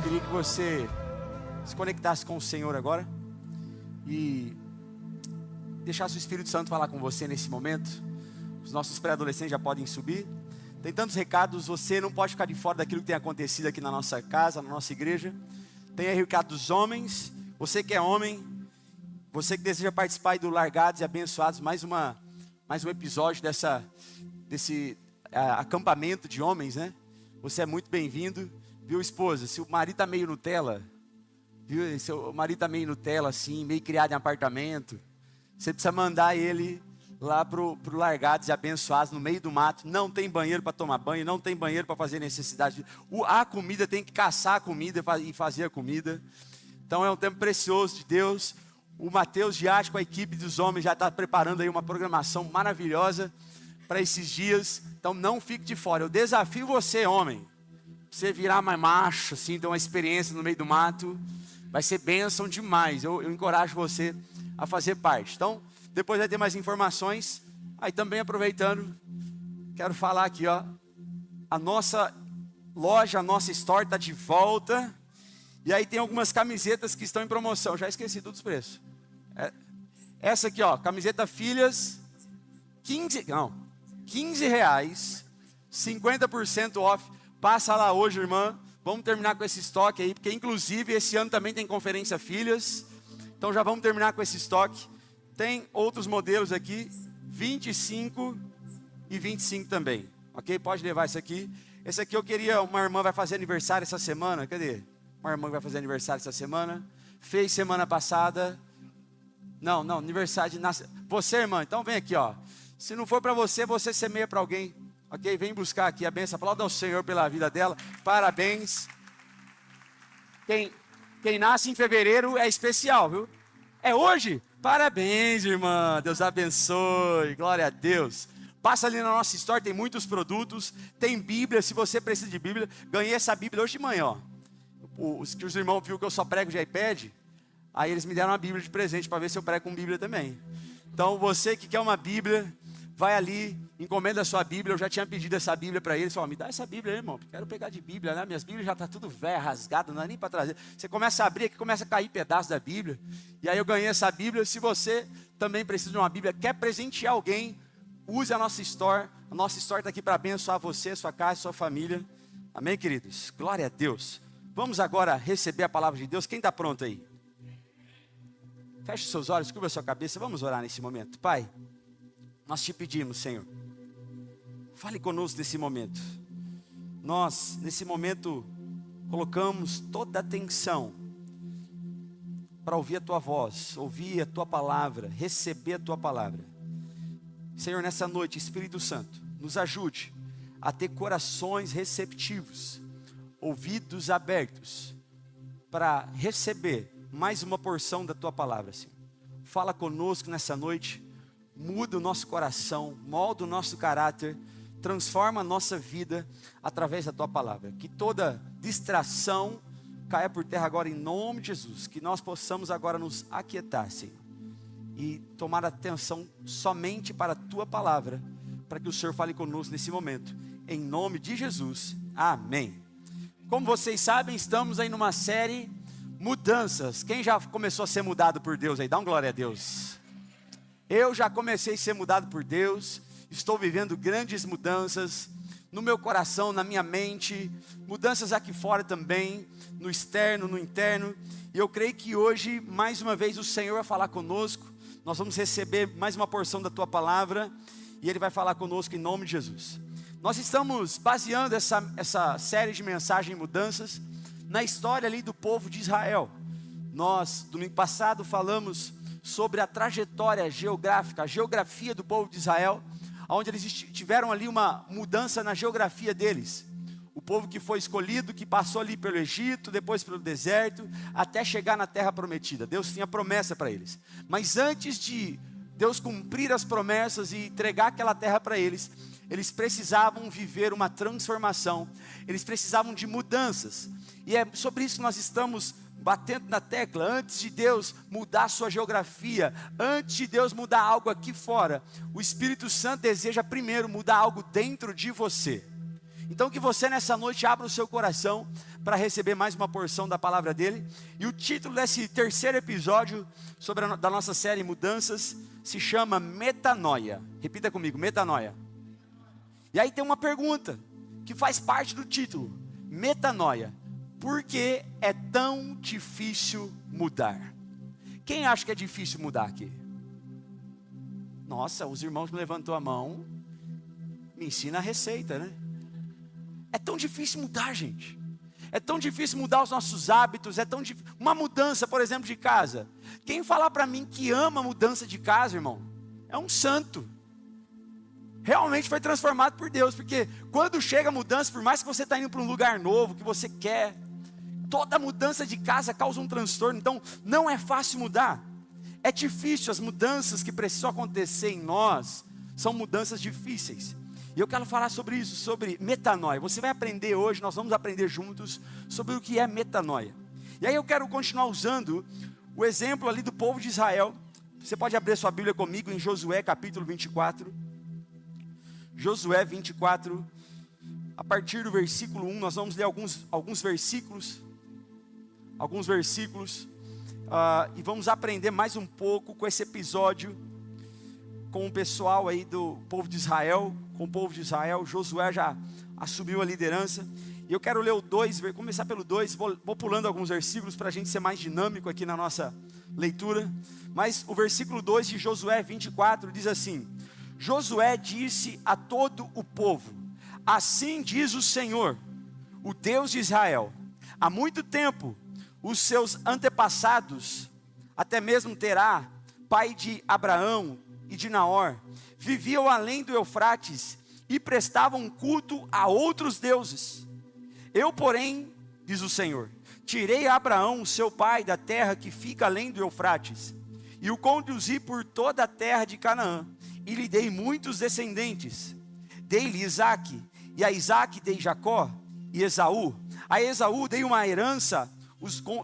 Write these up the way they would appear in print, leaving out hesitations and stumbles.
queria que você se conectasse com o Senhor agora e deixasse o Espírito Santo falar com você nesse momento. Os nossos pré-adolescentes já podem subir. Tem tantos recados, você não pode ficar de fora daquilo que tem acontecido aqui na nossa casa, na nossa igreja. Tem aí o recado dos homens. Você que é homem, você que deseja participar aí do Largados e Abençoados, mais um episódio desse acampamento de homens, né? Você é muito bem-vindo. Viu, esposa? Se o marido tá meio Nutella, viu? Se o marido tá meio Nutella, assim, meio criado em apartamento, você precisa mandar ele lá pro Largados e Abençoados, no meio do mato. Não tem banheiro para tomar banho, não tem banheiro para fazer necessidade. A comida tem que caçar a comida e fazer a comida. Então é um tempo precioso de Deus. O Mateus Giatti com a equipe dos homens já está preparando aí uma programação maravilhosa para esses dias. Então não fique de fora. Eu desafio você, homem, você virar mais macho, assim, ter uma experiência no meio do mato. Vai ser bênção demais. Eu encorajo você a fazer parte. Então, depois vai ter mais informações. Aí também aproveitando, quero falar aqui, ó. A nossa loja, a nossa store está de volta. E aí tem algumas camisetas que estão em promoção. Já esqueci todos os preços. Essa aqui, ó, camiseta Filhas, 15 reais, 50% off. Passa lá hoje, irmã. Vamos terminar com esse estoque aí, porque inclusive esse ano também tem conferência Filhas. Então já vamos terminar com esse estoque. Tem outros modelos aqui, 25 e 25 também. Ok? Pode levar esse aqui. Esse aqui eu queria, uma irmã vai fazer aniversário essa semana. Cadê? Uma irmã vai fazer aniversário essa semana. Fez semana passada. Não, aniversário de nascimento. Você, irmã, então vem aqui, ó. Se não for para você, você semeia para alguém. Ok? Vem buscar aqui a bênção. Aplauda ao Senhor pela vida dela. Parabéns. Quem nasce em fevereiro é especial, viu? É hoje? Parabéns, irmã. Deus abençoe. Glória a Deus. Passa ali na nossa história, tem muitos produtos. Tem Bíblia, se você precisa de Bíblia. Ganhei essa Bíblia hoje de manhã, ó. Os irmãos viram que eu só prego de iPad. Aí eles me deram uma Bíblia de presente para ver se eu prego com Bíblia também. Então você que quer uma Bíblia, vai ali, encomenda a sua Bíblia. Eu já tinha pedido essa Bíblia para eles. Falou, me dá essa Bíblia aí, irmão. Quero pegar de Bíblia, né? Minhas Bíblias já tá tudo velha, rasgada, não é nem para trazer. Você começa a abrir aqui, começa a cair pedaços da Bíblia. E aí eu ganhei essa Bíblia. Se você também precisa de uma Bíblia, quer presentear alguém, use a nossa store. A nossa store está aqui para abençoar você, sua casa, sua família. Amém, queridos? Glória a Deus. Vamos agora receber a palavra de Deus. Quem está pronto aí? Feche os seus olhos, curva a sua cabeça. Vamos orar nesse momento. Pai, nós te pedimos, Senhor, fale conosco nesse momento. Nós, nesse momento, colocamos toda a atenção para ouvir a Tua voz, ouvir a Tua palavra, receber a Tua palavra. Senhor, nessa noite, Espírito Santo, nos ajude a ter corações receptivos, ouvidos abertos, para receber mais uma porção da Tua palavra, Senhor. Fala conosco nessa noite. Muda o nosso coração, molda o nosso caráter, transforma a nossa vida através da Tua palavra. Que toda distração caia por terra agora em nome de Jesus. Que nós possamos agora nos aquietar, Senhor, e tomar atenção somente para a Tua palavra, para que o Senhor fale conosco nesse momento. Em nome de Jesus, amém. Como vocês sabem, estamos aí numa série Mudanças. Quem já começou a ser mudado por Deus aí? Dá um glória a Deus. Eu já comecei a ser mudado por Deus, estou vivendo grandes mudanças no meu coração, na minha mente, mudanças aqui fora também, no externo, no interno, e eu creio que hoje, mais uma vez, o Senhor vai falar conosco. Nós vamos receber mais uma porção da Tua palavra, e Ele vai falar conosco em nome de Jesus. Nós estamos baseando essa série de mensagens e mudanças na história ali do povo de Israel. Nós, domingo passado, falamos sobre a trajetória geográfica, a geografia do povo de Israel, onde eles tiveram ali uma mudança na geografia deles. O povo que foi escolhido, que passou ali pelo Egito, depois pelo deserto, até chegar na terra prometida. Deus tinha promessa para eles. Mas antes de Deus cumprir as promessas e entregar aquela terra para eles, eles precisavam viver uma transformação, eles precisavam de mudanças. E é sobre isso que nós estamos batendo na tecla. Antes de Deus mudar a sua geografia, antes de Deus mudar algo aqui fora, o Espírito Santo deseja primeiro mudar algo dentro de você. Então que você nessa noite abra o seu coração para receber mais uma porção da palavra dele. E o título desse terceiro episódio da nossa série Mudanças se chama Metanoia. Repita comigo, metanoia. E aí tem uma pergunta que faz parte do título, metanoia. Por que é tão difícil mudar? Quem acha que é difícil mudar aqui? Nossa, os irmãos me levantou a mão, me ensina a receita, né? É tão difícil mudar, gente. É tão difícil mudar os nossos hábitos, uma mudança, por exemplo, de casa. Quem falar para mim que ama mudança de casa, irmão, é um santo. Realmente foi transformado por Deus, porque quando chega a mudança, por mais que você está indo para um lugar novo, que você quer, toda mudança de casa causa um transtorno, então não é fácil mudar. É difícil, as mudanças que precisam acontecer em nós, são mudanças difíceis. E eu quero falar sobre isso, sobre metanoia. Você vai aprender hoje, nós vamos aprender juntos sobre o que é metanoia. E aí eu quero continuar usando o exemplo ali do povo de Israel. Você pode abrir sua Bíblia comigo em Josué capítulo 24. Josué 24, a partir do versículo 1, nós vamos ler alguns versículos. E vamos aprender mais um pouco com esse episódio, com o pessoal aí do povo de Israel, Josué já assumiu a liderança, e eu quero ler o 2, começar pelo 2, vou pulando alguns versículos para a gente ser mais dinâmico aqui na nossa leitura, mas o versículo 2 de Josué 24 diz assim: Josué disse a todo o povo, assim diz o Senhor, o Deus de Israel, há muito tempo os seus antepassados, até mesmo Terá, pai de Abraão e de Naor, viviam além do Eufrates e prestavam culto a outros deuses. Eu, porém, diz o Senhor, tirei Abraão, seu pai, da terra que fica além do Eufrates, e o conduzi por toda a terra de Canaã, e lhe dei muitos descendentes. Dei-lhe Isaque, e a Isaque dei Jacó e Esaú. A Esaú dei uma herança,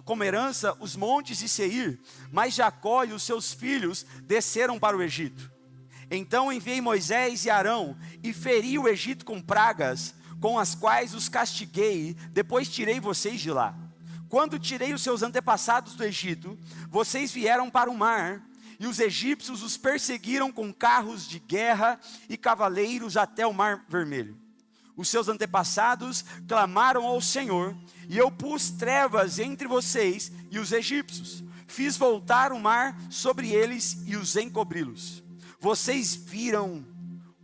como herança os montes de Seir, mas Jacó e os seus filhos desceram para o Egito. Então enviei Moisés e Arão, e feri o Egito com pragas, com as quais os castiguei, depois tirei vocês de lá. Quando tirei os seus antepassados do Egito, vocês vieram para o mar, e os egípcios os perseguiram com carros de guerra e cavaleiros até o mar vermelho. Os seus antepassados clamaram ao Senhor, e eu pus trevas entre vocês e os egípcios. Fiz voltar o mar sobre eles e os encobri-los. Vocês viram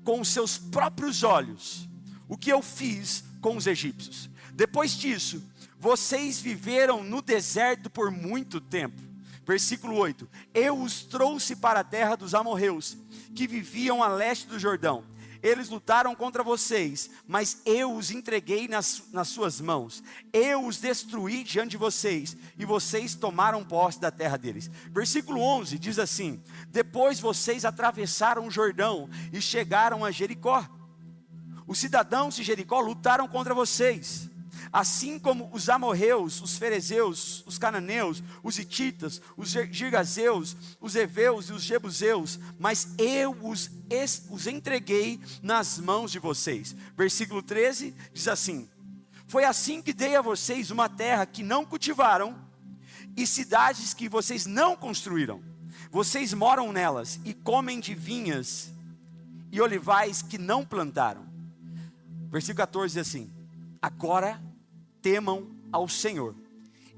com os seus próprios olhos o que eu fiz com os egípcios. Depois disso, vocês viveram no deserto por muito tempo. Versículo 8: eu os trouxe para a terra dos amorreus, que viviam a leste do Jordão. Eles lutaram contra vocês, mas eu os entreguei nas suas mãos. Eu os destruí diante de vocês, e vocês tomaram posse da terra deles. Versículo 11 diz assim: depois vocês atravessaram o Jordão e chegaram a Jericó. Os cidadãos de Jericó lutaram contra vocês, assim como os amorreus, os ferezeus, os cananeus, os hititas, os girgazeus, os heveus e os jebuseus, mas eu os entreguei nas mãos de vocês. Versículo 13 diz assim: foi assim que dei a vocês uma terra que não cultivaram e cidades que vocês não construíram. Vocês moram nelas e comem de vinhas e olivais que não plantaram. Versículo 14 diz assim: agora temam ao Senhor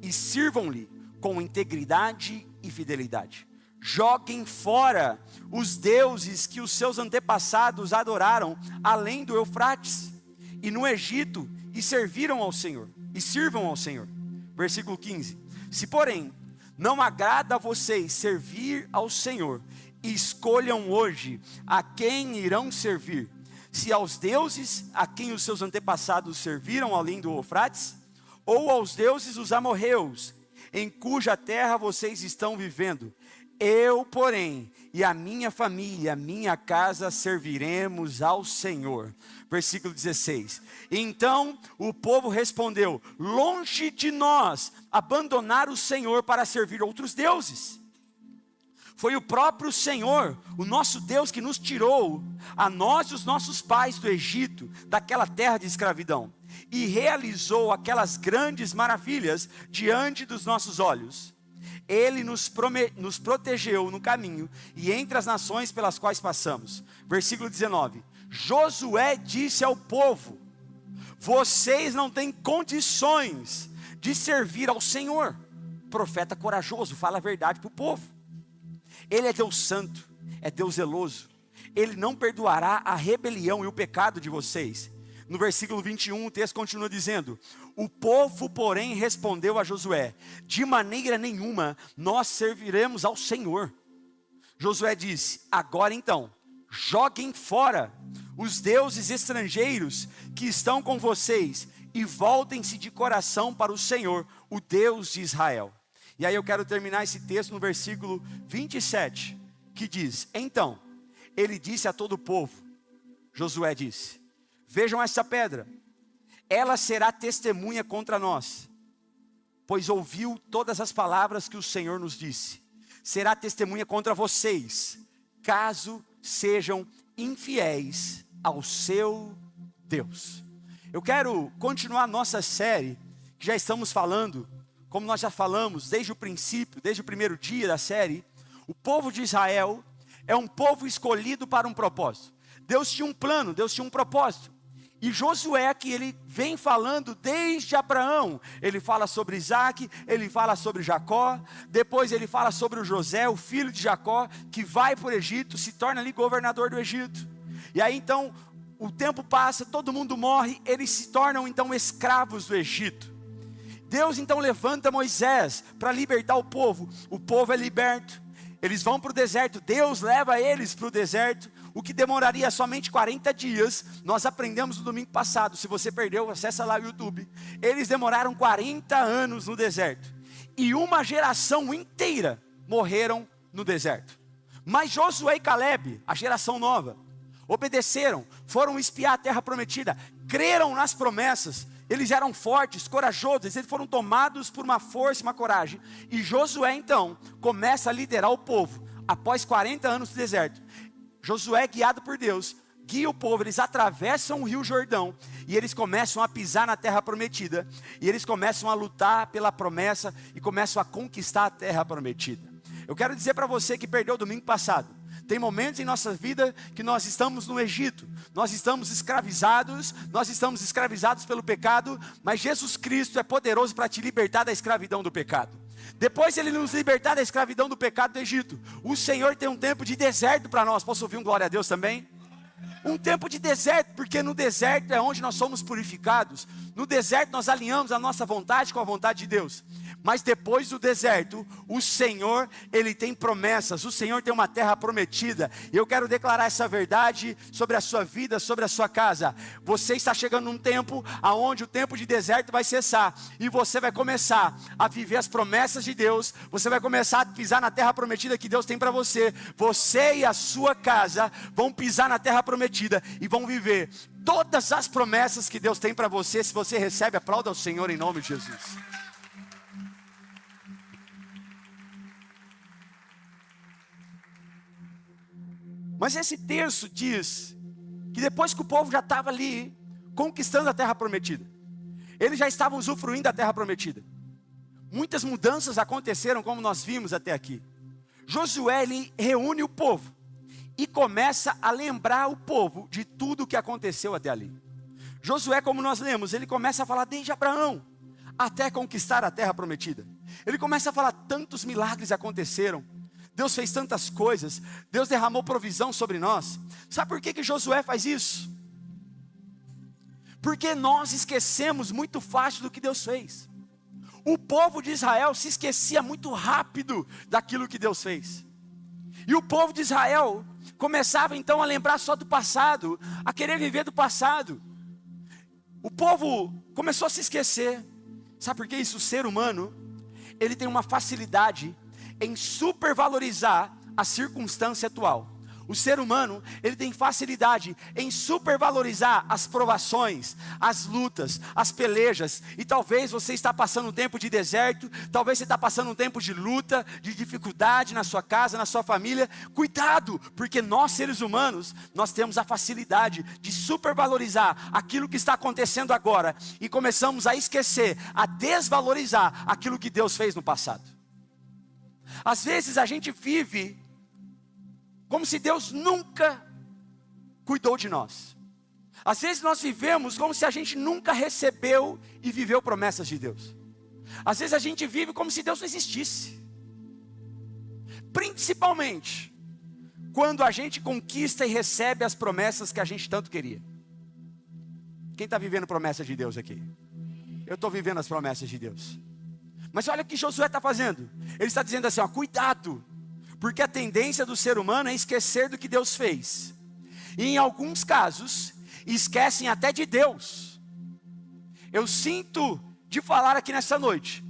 e sirvam-lhe com integridade e fidelidade. Joguem fora os deuses que os seus antepassados adoraram além do Eufrates e no Egito, e sirvam ao Senhor. Versículo 15: se porém não agrada a vocês servir ao Senhor, escolham hoje a quem irão servir, se aos deuses a quem os seus antepassados serviram além do Eufrates, ou aos deuses dos amorreus, em cuja terra vocês estão vivendo. Eu, porém, e a minha família, a minha casa, serviremos ao Senhor. Versículo 16: então o povo respondeu: longe de nós abandonar o Senhor para servir outros deuses. Foi o próprio Senhor, o nosso Deus, que nos tirou, a nós e os nossos pais do Egito, daquela terra de escravidão, e realizou aquelas grandes maravilhas diante dos nossos olhos. Ele nos protegeu no caminho e entre as nações pelas quais passamos. Versículo 19: Josué disse ao povo: vocês não têm condições de servir ao Senhor. Profeta corajoso, fala a verdade para o povo. Ele é Deus santo, é Deus zeloso. Ele não perdoará a rebelião e o pecado de vocês. No versículo 21, o texto continua dizendo: o povo, porém, respondeu a Josué: de maneira nenhuma nós serviremos ao Senhor. Josué disse: agora então, joguem fora os deuses estrangeiros que estão com vocês e voltem-se de coração para o Senhor, o Deus de Israel. E aí eu quero terminar esse texto no versículo 27, que diz: então, ele disse a todo o povo, Josué disse: vejam essa pedra, ela será testemunha contra nós, pois ouviu todas as palavras que o Senhor nos disse. Será testemunha contra vocês, caso sejam infiéis ao seu Deus. Eu quero continuar nossa série, que já estamos falando, como nós já falamos desde o princípio, desde o primeiro dia da série. O povo de Israel é um povo escolhido para um propósito. Deus tinha um plano, Deus tinha um propósito. E Josué, que ele vem falando desde Abraão, ele fala sobre Isaac, ele fala sobre Jacó, depois ele fala sobre o José, o filho de Jacó, que vai para o Egito, se torna ali governador do Egito. E aí então, o tempo passa, todo mundo morre, eles se tornam então escravos do Egito. Deus então levanta Moisés para libertar o povo é liberto, eles vão para o deserto, Deus leva eles para o deserto, o que demoraria somente 40 dias, nós aprendemos no domingo passado, se você perdeu, acessa lá o YouTube, eles demoraram 40 anos no deserto, e uma geração inteira morreram no deserto. Mas Josué e Caleb, a geração nova, obedeceram, foram espiar a terra prometida, creram nas promessas, eles eram fortes, corajosos, eles foram tomados por uma força e uma coragem, e Josué então, começa a liderar o povo, após 40 anos no deserto. Josué, guiado por Deus, guia o povo, eles atravessam o rio Jordão, e eles começam a pisar na terra prometida, e eles começam a lutar pela promessa, e começam a conquistar a terra prometida. Eu quero dizer para você que perdeu o domingo passado, tem momentos em nossa vida que nós estamos no Egito, nós estamos escravizados pelo pecado, mas Jesus Cristo é poderoso para te libertar da escravidão do pecado. Depois ele nos libertar da escravidão do pecado do Egito, o Senhor tem um tempo de deserto para nós. Posso ouvir um glória a Deus também? Um tempo de deserto, porque no deserto é onde nós somos purificados. No deserto nós alinhamos a nossa vontade com a vontade de Deus. Mas depois do deserto, o Senhor, Ele tem promessas, o Senhor tem uma terra prometida. E eu quero declarar essa verdade sobre a sua vida, sobre a sua casa. Você está chegando num tempo onde o tempo de deserto vai cessar. E você vai começar a viver as promessas de Deus. Você vai começar a pisar na terra prometida que Deus tem para você. Você e a sua casa vão pisar na terra prometida e vão viver todas as promessas que Deus tem para você. Se você recebe, aplauda ao Senhor em nome de Jesus. Mas esse texto diz que depois que o povo já estava ali conquistando a terra prometida, eles já estavam usufruindo da terra prometida, muitas mudanças aconteceram, como nós vimos até aqui. Josué, ele reúne o povo e começa a lembrar o povo de tudo o que aconteceu até ali. Josué, como nós lemos, ele começa a falar desde Abraão até conquistar a terra prometida. Ele começa a falar, tantos milagres aconteceram, Deus fez tantas coisas, Deus derramou provisão sobre nós. Sabe por que Josué faz isso? Porque nós esquecemos muito fácil do que Deus fez. O povo de Israel se esquecia muito rápido daquilo que Deus fez. E o povo de Israel começava então a lembrar só do passado, a querer viver do passado. O povo começou a se esquecer. Sabe por que isso? O ser humano, ele tem uma facilidade em supervalorizar a circunstância atual. O ser humano, ele tem facilidade em supervalorizar as provações, as lutas, as pelejas. E talvez você está passando um tempo de deserto, talvez você está passando um tempo de luta, de dificuldade na sua casa, na sua família. Cuidado, porque nós seres humanos, nós temos a facilidade de supervalorizar aquilo que está acontecendo agora. E começamos a esquecer, a desvalorizar aquilo que Deus fez no passado. Às vezes a gente vive como se Deus nunca cuidou de nós. Às vezes nós vivemos como se a gente nunca recebeu e viveu promessas de Deus. Às vezes a gente vive como se Deus não existisse. Principalmente quando a gente conquista e recebe as promessas que a gente tanto queria. Quem está vivendo promessa de Deus aqui? Eu estou vivendo as promessas de Deus. Mas olha o que Josué está fazendo. Ele está dizendo assim, ó, cuidado. Porque a tendência do ser humano é esquecer do que Deus fez. E em alguns casos, esquecem até de Deus. Eu sinto de falar aqui nessa noite,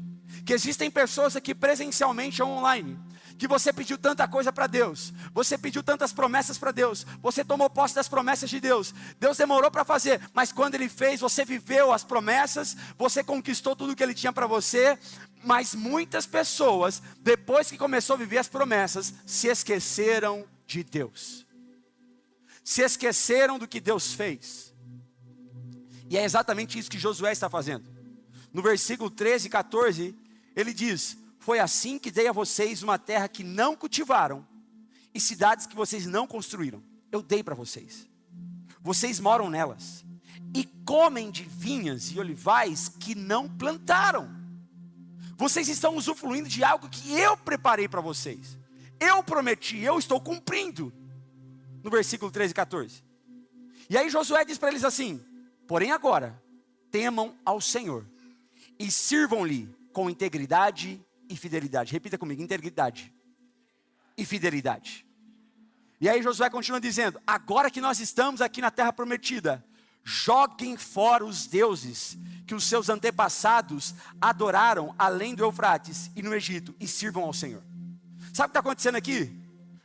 que existem pessoas aqui presencialmente ou online, que você pediu tanta coisa para Deus, você pediu tantas promessas para Deus, você tomou posse das promessas de Deus, Deus demorou para fazer, mas quando Ele fez, você viveu as promessas, você conquistou tudo que Ele tinha para você. Mas muitas pessoas, depois que começou a viver as promessas, se esqueceram de Deus. Se esqueceram do que Deus fez. E é exatamente isso que Josué está fazendo. No versículo 13 e 14, ele diz: foi assim que dei a vocês uma terra que não cultivaram, e cidades que vocês não construíram. Eu dei para vocês. Vocês moram nelas, e comem de vinhas e olivais que não plantaram. Vocês estão usufruindo de algo que eu preparei para vocês. Eu prometi, eu estou cumprindo. No versículo 13 e 14. E aí Josué diz para eles assim: porém agora, temam ao Senhor e sirvam-lhe com integridade e fidelidade. Repita comigo, integridade e fidelidade. E aí Josué continua dizendo: agora que nós estamos aqui na terra prometida, joguem fora os deuses que os seus antepassados adoraram além do Eufrates e no Egito, e sirvam ao Senhor. Sabe o que está acontecendo aqui?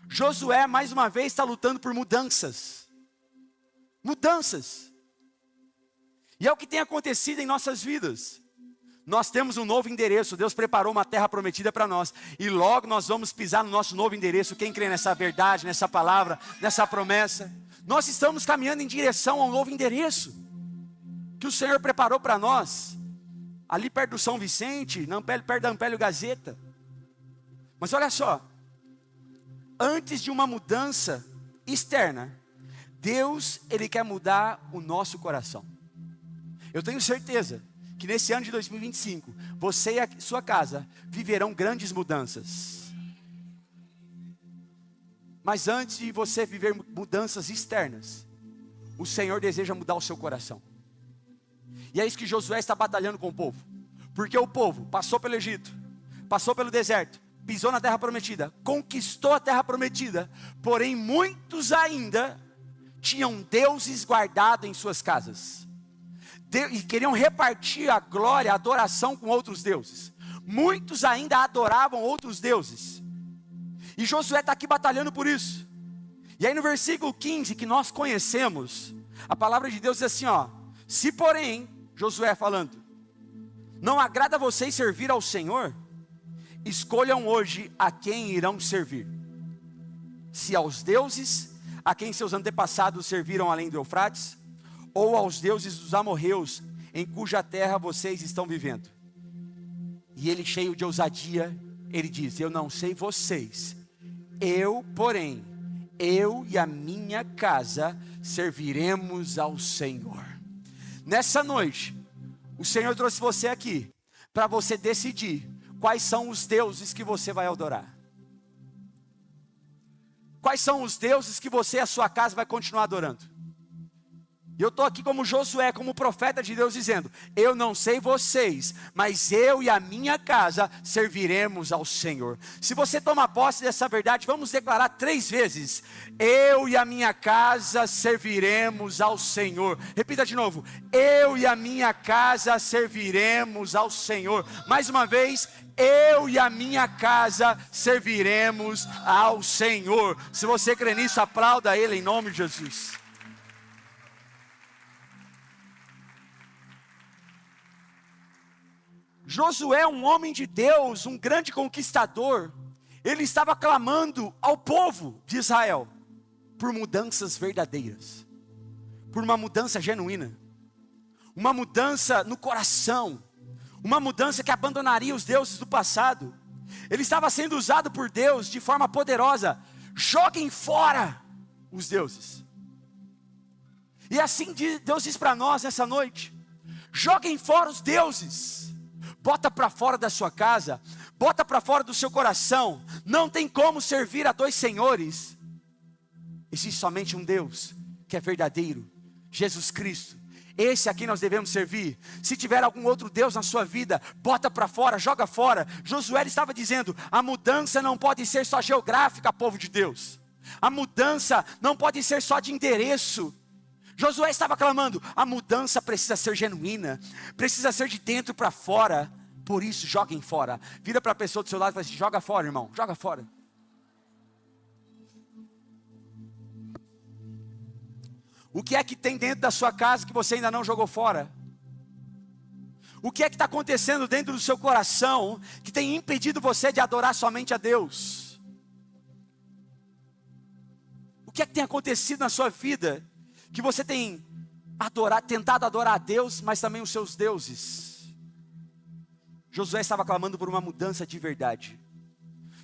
Josué mais uma vez está lutando por mudanças. Mudanças. E é o que tem acontecido em nossas vidas. Nós temos um novo endereço, Deus preparou uma terra prometida para nós, e logo nós vamos pisar no nosso novo endereço. Quem crê nessa verdade, nessa palavra, nessa promessa? Nós estamos caminhando em direção a um novo endereço que o Senhor preparou para nós, ali perto do São Vicente, perto da Ampélio Gazeta. Mas olha só, antes de uma mudança externa, Deus, Ele quer mudar o nosso coração. Eu tenho certeza que nesse ano de 2025, você e a sua casa viverão grandes mudanças. Mas antes de você viver mudanças externas, o Senhor deseja mudar o seu coração. E é isso que Josué está batalhando com o povo. Porque o povo passou pelo Egito, passou pelo deserto, pisou na terra prometida, conquistou a terra prometida, porém muitos ainda tinham deuses guardados em suas casas. E queriam repartir a glória, a adoração com outros deuses. Muitos ainda adoravam outros deuses. E Josué está aqui batalhando por isso. E aí no versículo 15, que nós conhecemos, a palavra de Deus diz assim, ó: se porém, Josué falando, não agrada a vocês servir ao Senhor, escolham hoje a quem irão servir. Se aos deuses a quem seus antepassados serviram além do Eufrates, ou aos deuses dos amorreus, em cuja terra vocês estão vivendo. E ele, cheio de ousadia, ele diz: eu não sei vocês, porém, eu e a minha casa serviremos ao Senhor. Nessa noite, o Senhor trouxe você aqui para você decidir quais são os deuses que você vai adorar. Quais são os deuses que você e a sua casa vai continuar adorando? E eu estou aqui como Josué, como profeta de Deus, dizendo: eu não sei vocês, mas eu e a minha casa serviremos ao Senhor. Se você toma posse dessa verdade, vamos declarar 3 vezes: eu e a minha casa serviremos ao Senhor. Repita de novo: eu e a minha casa serviremos ao Senhor. Mais uma vez: eu e a minha casa serviremos ao Senhor. Se você crê nisso, aplauda Ele em nome de Jesus. Josué, um homem de Deus, um grande conquistador, ele estava clamando ao povo de Israel por mudanças verdadeiras, por uma mudança genuína, uma mudança no coração, uma mudança que abandonaria os deuses do passado. Ele estava sendo usado por Deus de forma poderosa. Joguem fora os deuses. E assim Deus diz para nós nessa noite: joguem fora os deuses. Bota para fora da sua casa, bota para fora do seu coração. Não tem como servir a 2 senhores. Existe somente um Deus que é verdadeiro, Jesus Cristo. Esse a quem nós devemos servir. Se tiver algum outro Deus na sua vida, bota para fora, joga fora. Josué estava dizendo: a mudança não pode ser só geográfica, povo de Deus. A mudança não pode ser só de endereço. Josué estava clamando: a mudança precisa ser genuína, precisa ser de dentro para fora. Por isso, joguem fora. Vira para a pessoa do seu lado e fala assim: joga fora, irmão, joga fora. O que é que tem dentro da sua casa que você ainda não jogou fora? O que é que está acontecendo dentro do seu coração que tem impedido você de adorar somente a Deus? O que é que tem acontecido na sua vida que você tem tentado adorar a Deus, mas também os seus deuses? Josué estava clamando por uma mudança de verdade.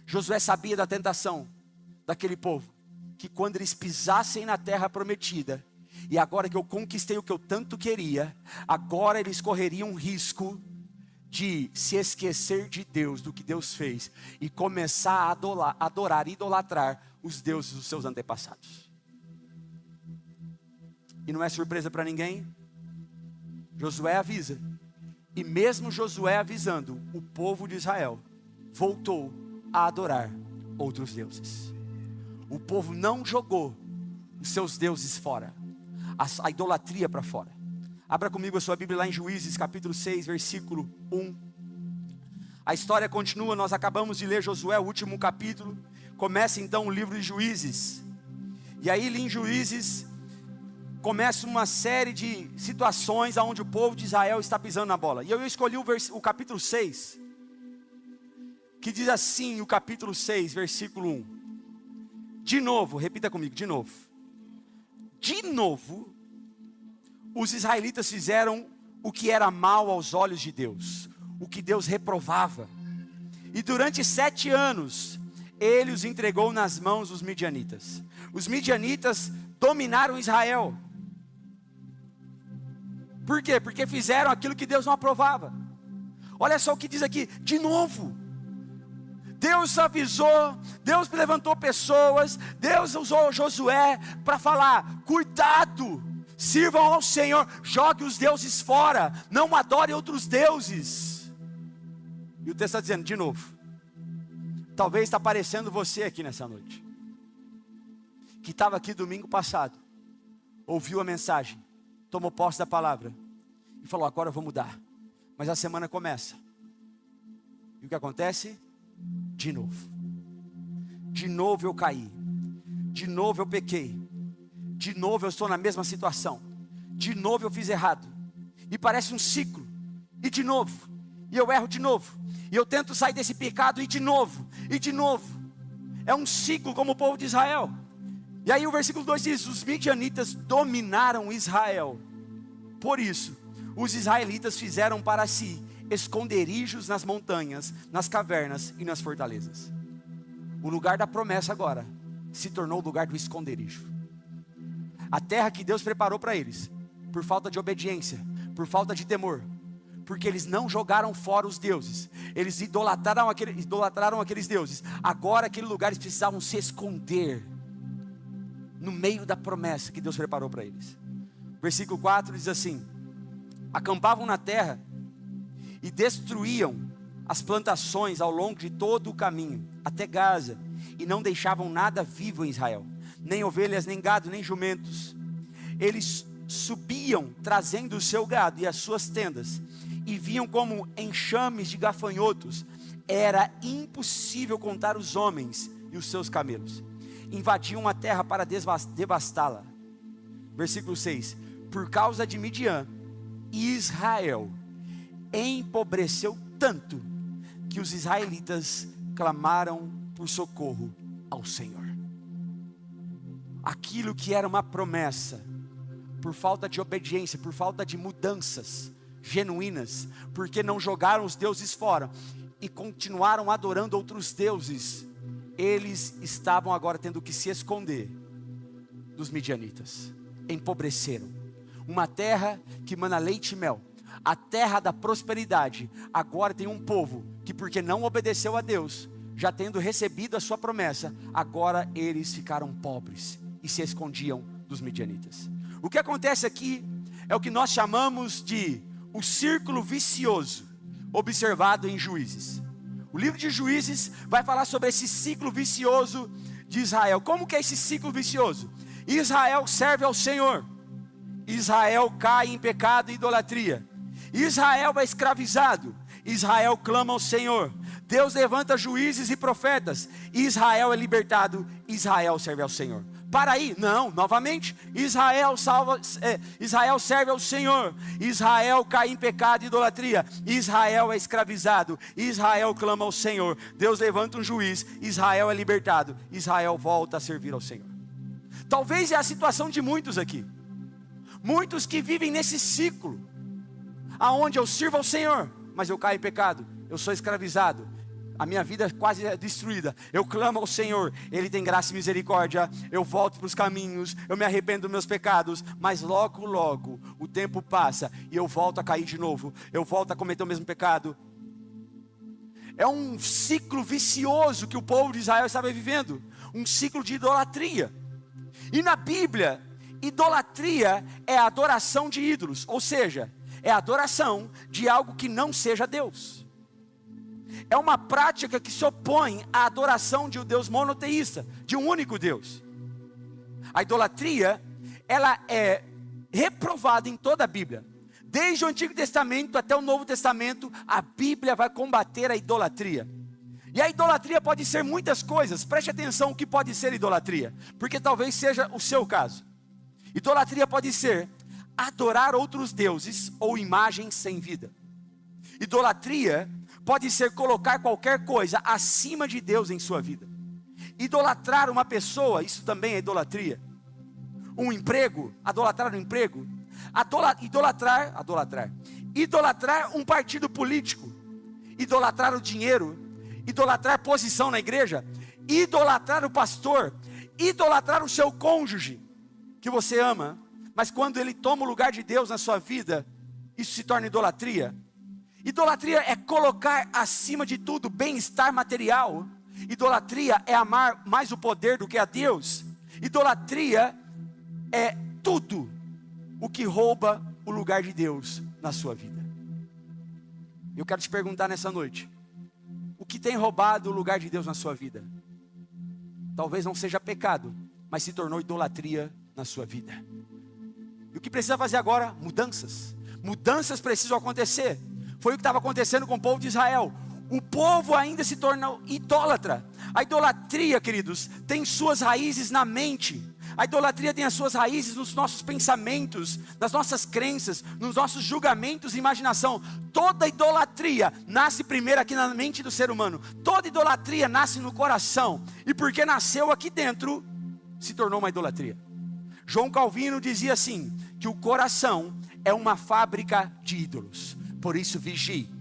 Josué sabia da tentação daquele povo, que quando eles pisassem na terra prometida, e agora que eu conquistei o que eu tanto queria, agora eles correriam um risco de se esquecer de Deus, do que Deus fez, e começar a adorar, idolatrar os deuses dos seus antepassados. E não é surpresa para ninguém. Josué avisa. E mesmo Josué avisando, o povo de Israel voltou a adorar outros deuses. O povo não jogou os seus deuses fora, a idolatria para fora. Abra comigo a sua Bíblia lá em Juízes capítulo 6, versículo 1. A história continua, nós acabamos de ler Josué, o último capítulo. Começa então o livro de Juízes. E aí em Juízes começa uma série de situações onde o povo de Israel está pisando na bola. E eu escolhi o capítulo 6, que diz assim, o capítulo 6, versículo 1. De novo, repita comigo, de novo. De novo, os israelitas fizeram o que era mal aos olhos de Deus, o que Deus reprovava. E durante 7 anos, Ele os entregou nas mãos dos midianitas. Os midianitas dominaram Israel. Por quê? Porque fizeram aquilo que Deus não aprovava. Olha só o que diz aqui, de novo. Deus avisou, Deus levantou pessoas, Deus usou Josué para falar: cuidado, sirvam ao Senhor, jogue os deuses fora, não adore outros deuses. E o texto está dizendo, de novo, talvez está aparecendo você aqui nessa noite, que estava aqui domingo passado, ouviu a mensagem, tomou posse da palavra, e falou: agora eu vou mudar. Mas a semana começa, e o que acontece? De novo eu caí, de novo eu pequei, de novo eu estou na mesma situação, de novo eu fiz errado, e parece um ciclo, e de novo, e eu erro de novo, e eu tento sair desse pecado, e de novo, é um ciclo como o povo de Israel. E aí o versículo 2 diz: os midianitas dominaram Israel, por isso os israelitas fizeram para si esconderijos nas montanhas, nas cavernas e nas fortalezas. O lugar da promessa agora se tornou o lugar do esconderijo. A terra que Deus preparou para eles, por falta de obediência, por falta de temor, porque eles não jogaram fora os deuses, eles idolatraram aqueles deuses. Agora aquele lugar eles precisavam se esconder no meio da promessa que Deus preparou para eles. Versículo 4 diz assim: acampavam na terra e destruíam as plantações ao longo de todo o caminho, até Gaza, e não deixavam nada vivo em Israel, nem ovelhas, nem gado, nem jumentos. Eles subiam trazendo o seu gado e as suas tendas, e vinham como enxames de gafanhotos. Era impossível contar os homens e os seus camelos. Invadiam a terra para devastá-la. Versículo 6: por causa de Midian, Israel empobreceu tanto que os israelitas clamaram por socorro ao Senhor. Aquilo que era uma promessa, por falta de obediência, por falta de mudanças genuínas, porque não jogaram os deuses fora e continuaram adorando outros deuses, eles estavam agora tendo que se esconder dos midianitas. Empobreceram. Uma terra que mana leite e mel, a terra da prosperidade, agora tem um povo que, porque não obedeceu a Deus, já tendo recebido a sua promessa, agora eles ficaram pobres e se escondiam dos midianitas. O que acontece aqui é o que nós chamamos de o círculo vicioso, observado em Juízes. O livro de Juízes vai falar sobre esse ciclo vicioso de Israel. Como que é esse ciclo vicioso? Israel serve ao Senhor, Israel cai em pecado e idolatria, Israel é escravizado, Israel clama ao Senhor, Deus levanta juízes e profetas, Israel é libertado, Israel serve ao Senhor. Para aí, não, novamente, Israel serve ao Senhor, Israel cai em pecado e idolatria, Israel é escravizado, Israel clama ao Senhor, Deus levanta um juiz, Israel é libertado, Israel volta a servir ao Senhor. Talvez é a situação de muitos aqui, muitos que vivem nesse ciclo, aonde eu sirvo ao Senhor, mas eu caio em pecado, eu sou escravizado, a minha vida quase é destruída, eu clamo ao Senhor, Ele tem graça e misericórdia, eu volto para os caminhos, eu me arrependo dos meus pecados, mas logo logo o tempo passa e eu volto a cair de novo, eu volto a cometer o mesmo pecado. É um ciclo vicioso que o povo de Israel estava vivendo, um ciclo de idolatria. E na Bíblia, idolatria é a adoração de ídolos, ou seja, é a adoração de algo que não seja Deus. É uma prática que se opõe à adoração de um Deus monoteísta, de um único Deus. A idolatria, ela é reprovada em toda a Bíblia. Desde o Antigo Testamento até o Novo Testamento, a Bíblia vai combater a idolatria. E a idolatria pode ser muitas coisas. Preste atenção o que pode ser idolatria, porque talvez seja o seu caso. Idolatria pode ser adorar outros deuses ou imagens sem vida. Idolatria pode ser colocar qualquer coisa acima de Deus em sua vida. Idolatrar uma pessoa, isso também é idolatria. Um emprego, idolatrar um emprego. Idolatrar um partido político. Idolatrar o dinheiro. Idolatrar posição na igreja. Idolatrar o pastor. Idolatrar o seu cônjuge, que você ama, mas quando ele toma o lugar de Deus na sua vida, isso se torna idolatria. Idolatria é colocar acima de tudo bem-estar material. Idolatria é amar mais o poder do que a Deus. Idolatria é tudo o que rouba o lugar de Deus na sua vida. Eu quero te perguntar nessa noite, o que tem roubado o lugar de Deus na sua vida? Talvez não seja pecado, mas se tornou idolatria na sua vida. E o que precisa fazer agora? Mudanças. Mudanças precisam acontecer. Foi o que estava acontecendo com o povo de Israel. O povo ainda se tornou idólatra. A idolatria, queridos, tem suas raízes na mente. A idolatria tem as suas raízes nos nossos pensamentos, nas nossas crenças, nos nossos julgamentos e imaginação. Toda idolatria nasce primeiro aqui na mente do ser humano. Toda idolatria nasce no coração. E porque nasceu aqui dentro, se tornou uma idolatria. João Calvino dizia assim, que o coração é uma fábrica de ídolos. Por isso vigie.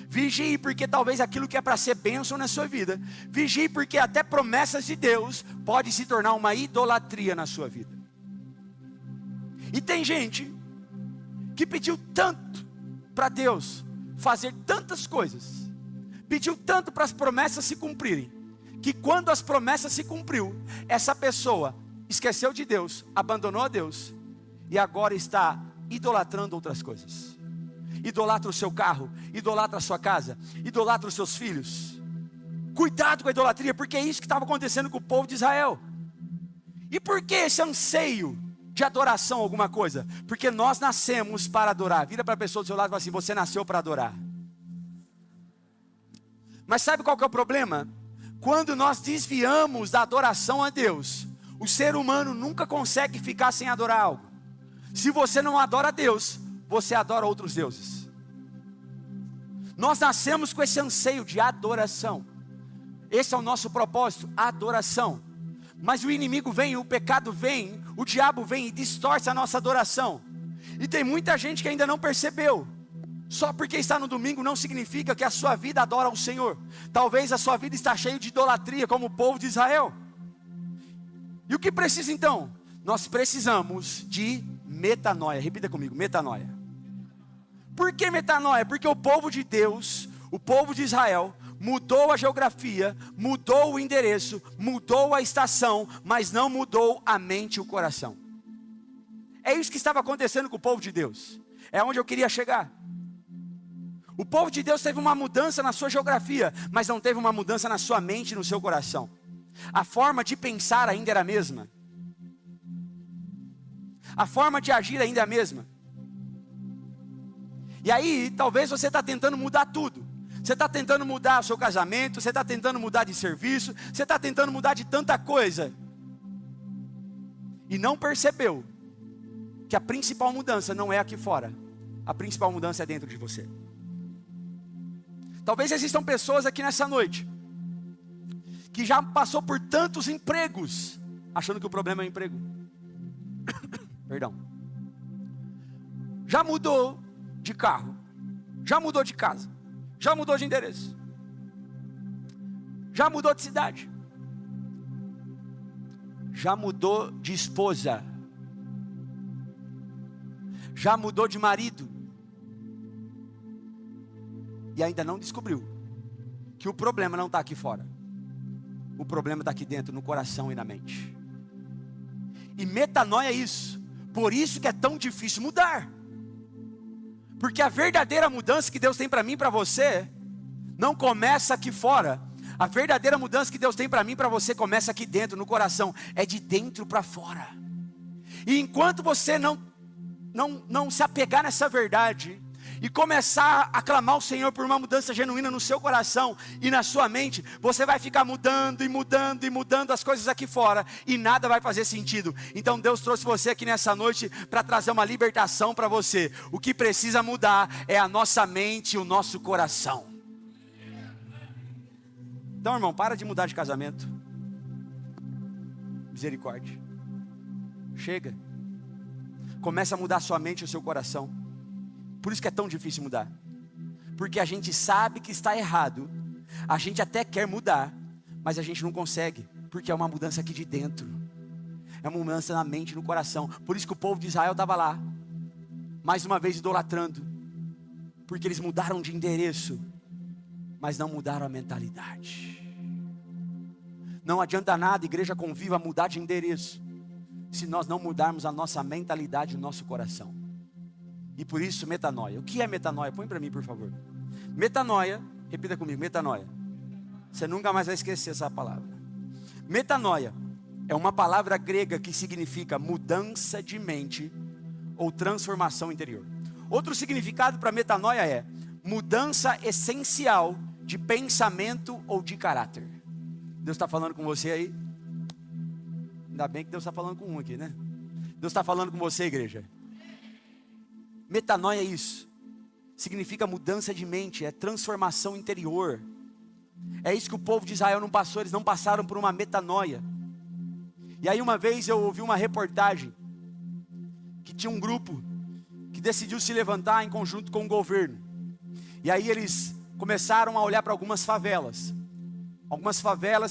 Vigie porque talvez aquilo que é para ser bênção na sua vida. Vigie porque até promessas de Deus pode se tornar uma idolatria na sua vida. E tem gente que pediu tanto para Deus fazer tantas coisas. Pediu tanto para as promessas se cumprirem. Que quando as promessas se cumpriu, essa pessoa esqueceu de Deus, abandonou a Deus e agora está idolatrando outras coisas. Idolatra o seu carro, idolatra a sua casa, idolatra os seus filhos. Cuidado com a idolatria, porque é isso que estava acontecendo com o povo de Israel. E por que esse anseio de adoração a alguma coisa? Porque nós nascemos para adorar. Vira para a pessoa do seu lado e fala assim: você nasceu para adorar. Mas sabe qual que é o problema? Quando nós desviamos da adoração a Deus, o ser humano nunca consegue ficar sem adorar algo. Se você não adora a Deus, você adora outros deuses. Nós nascemos com esse anseio de adoração. Esse é o nosso propósito, adoração. Mas o inimigo vem, o pecado vem, o diabo vem e distorce a nossa adoração. E tem muita gente que ainda não percebeu. Só porque está no domingo não significa que a sua vida adora ao Senhor. Talvez a sua vida está cheia de idolatria, como o povo de Israel. E o que precisa então? Nós precisamos de metanoia. Repita comigo, metanoia. Por que metanoia? Porque o povo de Deus, o povo de Israel, mudou a geografia, mudou o endereço, mudou a estação, mas não mudou a mente e o coração. É isso que estava acontecendo com o povo de Deus. É onde eu queria chegar. O povo de Deus teve uma mudança na sua geografia, mas não teve uma mudança na sua mente e no seu coração. A forma de pensar ainda era a mesma. A forma de agir ainda é a mesma. E aí, talvez você está tentando mudar tudo. Você está tentando mudar o seu casamento, você está tentando mudar de serviço, você está tentando mudar de tanta coisa. E não percebeu que a principal mudança não é aqui fora. A principal mudança é dentro de você. Talvez existam pessoas aqui nessa noite que já passou por tantos empregos, achando que o problema é o emprego. Perdão. Já mudou de carro, já mudou de casa, já mudou de endereço, já mudou de cidade, já mudou de esposa, já mudou de marido, e ainda não descobriu que o problema não está aqui fora. O problema está aqui dentro, no coração e na mente. E metanoia é isso. Por isso que é tão difícil mudar. Porque a verdadeira mudança que Deus tem para mim e para você não começa aqui fora. A verdadeira mudança que Deus tem para mim e para você começa aqui dentro, no coração. É de dentro para fora. E enquanto você não se apegar nessa verdade e começar a clamar ao Senhor por uma mudança genuína no seu coração e na sua mente, você vai ficar mudando e mudando e mudando as coisas aqui fora, e nada vai fazer sentido. Então Deus trouxe você aqui nessa noite para trazer uma libertação para você. O que precisa mudar é a nossa mente e o nosso coração. Então, irmão, para de mudar de casamento. Misericórdia. Chega. Começa a mudar a sua mente e o seu coração. Por isso que é tão difícil mudar. Porque a gente sabe que está errado. A gente até quer mudar, mas a gente não consegue. Porque é uma mudança aqui de dentro. É uma mudança na mente e no coração. Por isso que o povo de Israel estava lá, mais uma vez idolatrando. Porque eles mudaram de endereço, mas não mudaram a mentalidade. Não adianta nada, Igreja Conviva, mudar de endereço, se nós não mudarmos a nossa mentalidade e o nosso coração. E por isso, metanoia. O que é metanoia? Põe para mim, por favor. Metanoia, repita comigo, metanoia. Você nunca mais vai esquecer essa palavra. Metanoia é uma palavra grega que significa mudança de mente ou transformação interior. Outro significado para metanoia é mudança essencial de pensamento ou de caráter. Deus está falando com você aí? Ainda bem que Deus está falando com um aqui, né? Deus está falando com você, igreja. Metanoia é isso. Significa mudança de mente, é transformação interior. É isso que o povo de Israel não passou, eles não passaram por uma metanoia. E aí uma vez eu ouvi uma reportagem que tinha um grupo que decidiu se levantar em conjunto com o governo. E aí eles começaram a olhar para algumas favelas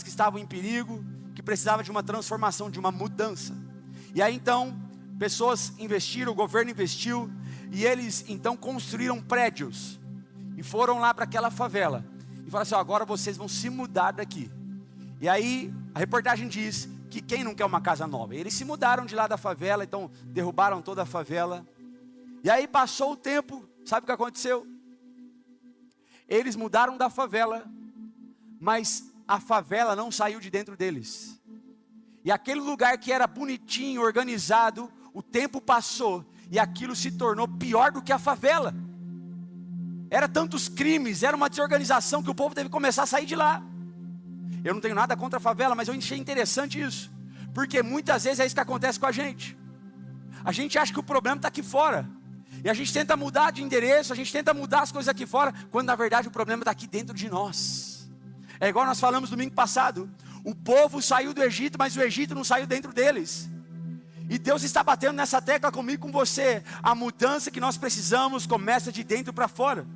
que estavam em perigo, que precisavam de uma transformação, de uma mudança. E aí então, pessoas investiram, o governo investiu, e eles então construíram prédios, e foram lá para aquela favela, e falaram assim: agora vocês vão se mudar daqui. E aí, a reportagem diz que quem não quer uma casa nova? Eles se mudaram de lá da favela, então derrubaram toda a favela. E aí passou o tempo, sabe o que aconteceu? Eles mudaram da favela, mas a favela não saiu de dentro deles. E aquele lugar que era bonitinho, organizado, o tempo passou e aquilo se tornou pior do que a favela. Era tantos crimes, era uma desorganização que o povo teve que começar a sair de lá. Eu não tenho nada contra a favela, mas eu achei interessante isso, porque muitas vezes é isso que acontece com a gente. A gente acha que o problema está aqui fora, e a gente tenta mudar de endereço, a gente tenta mudar as coisas aqui fora, quando na verdade o problema está aqui dentro de nós. É igual nós falamos domingo passado, o povo saiu do Egito, mas o Egito não saiu dentro deles. E Deus está batendo nessa tecla comigo, com você. A mudança que nós precisamos começa de dentro para fora.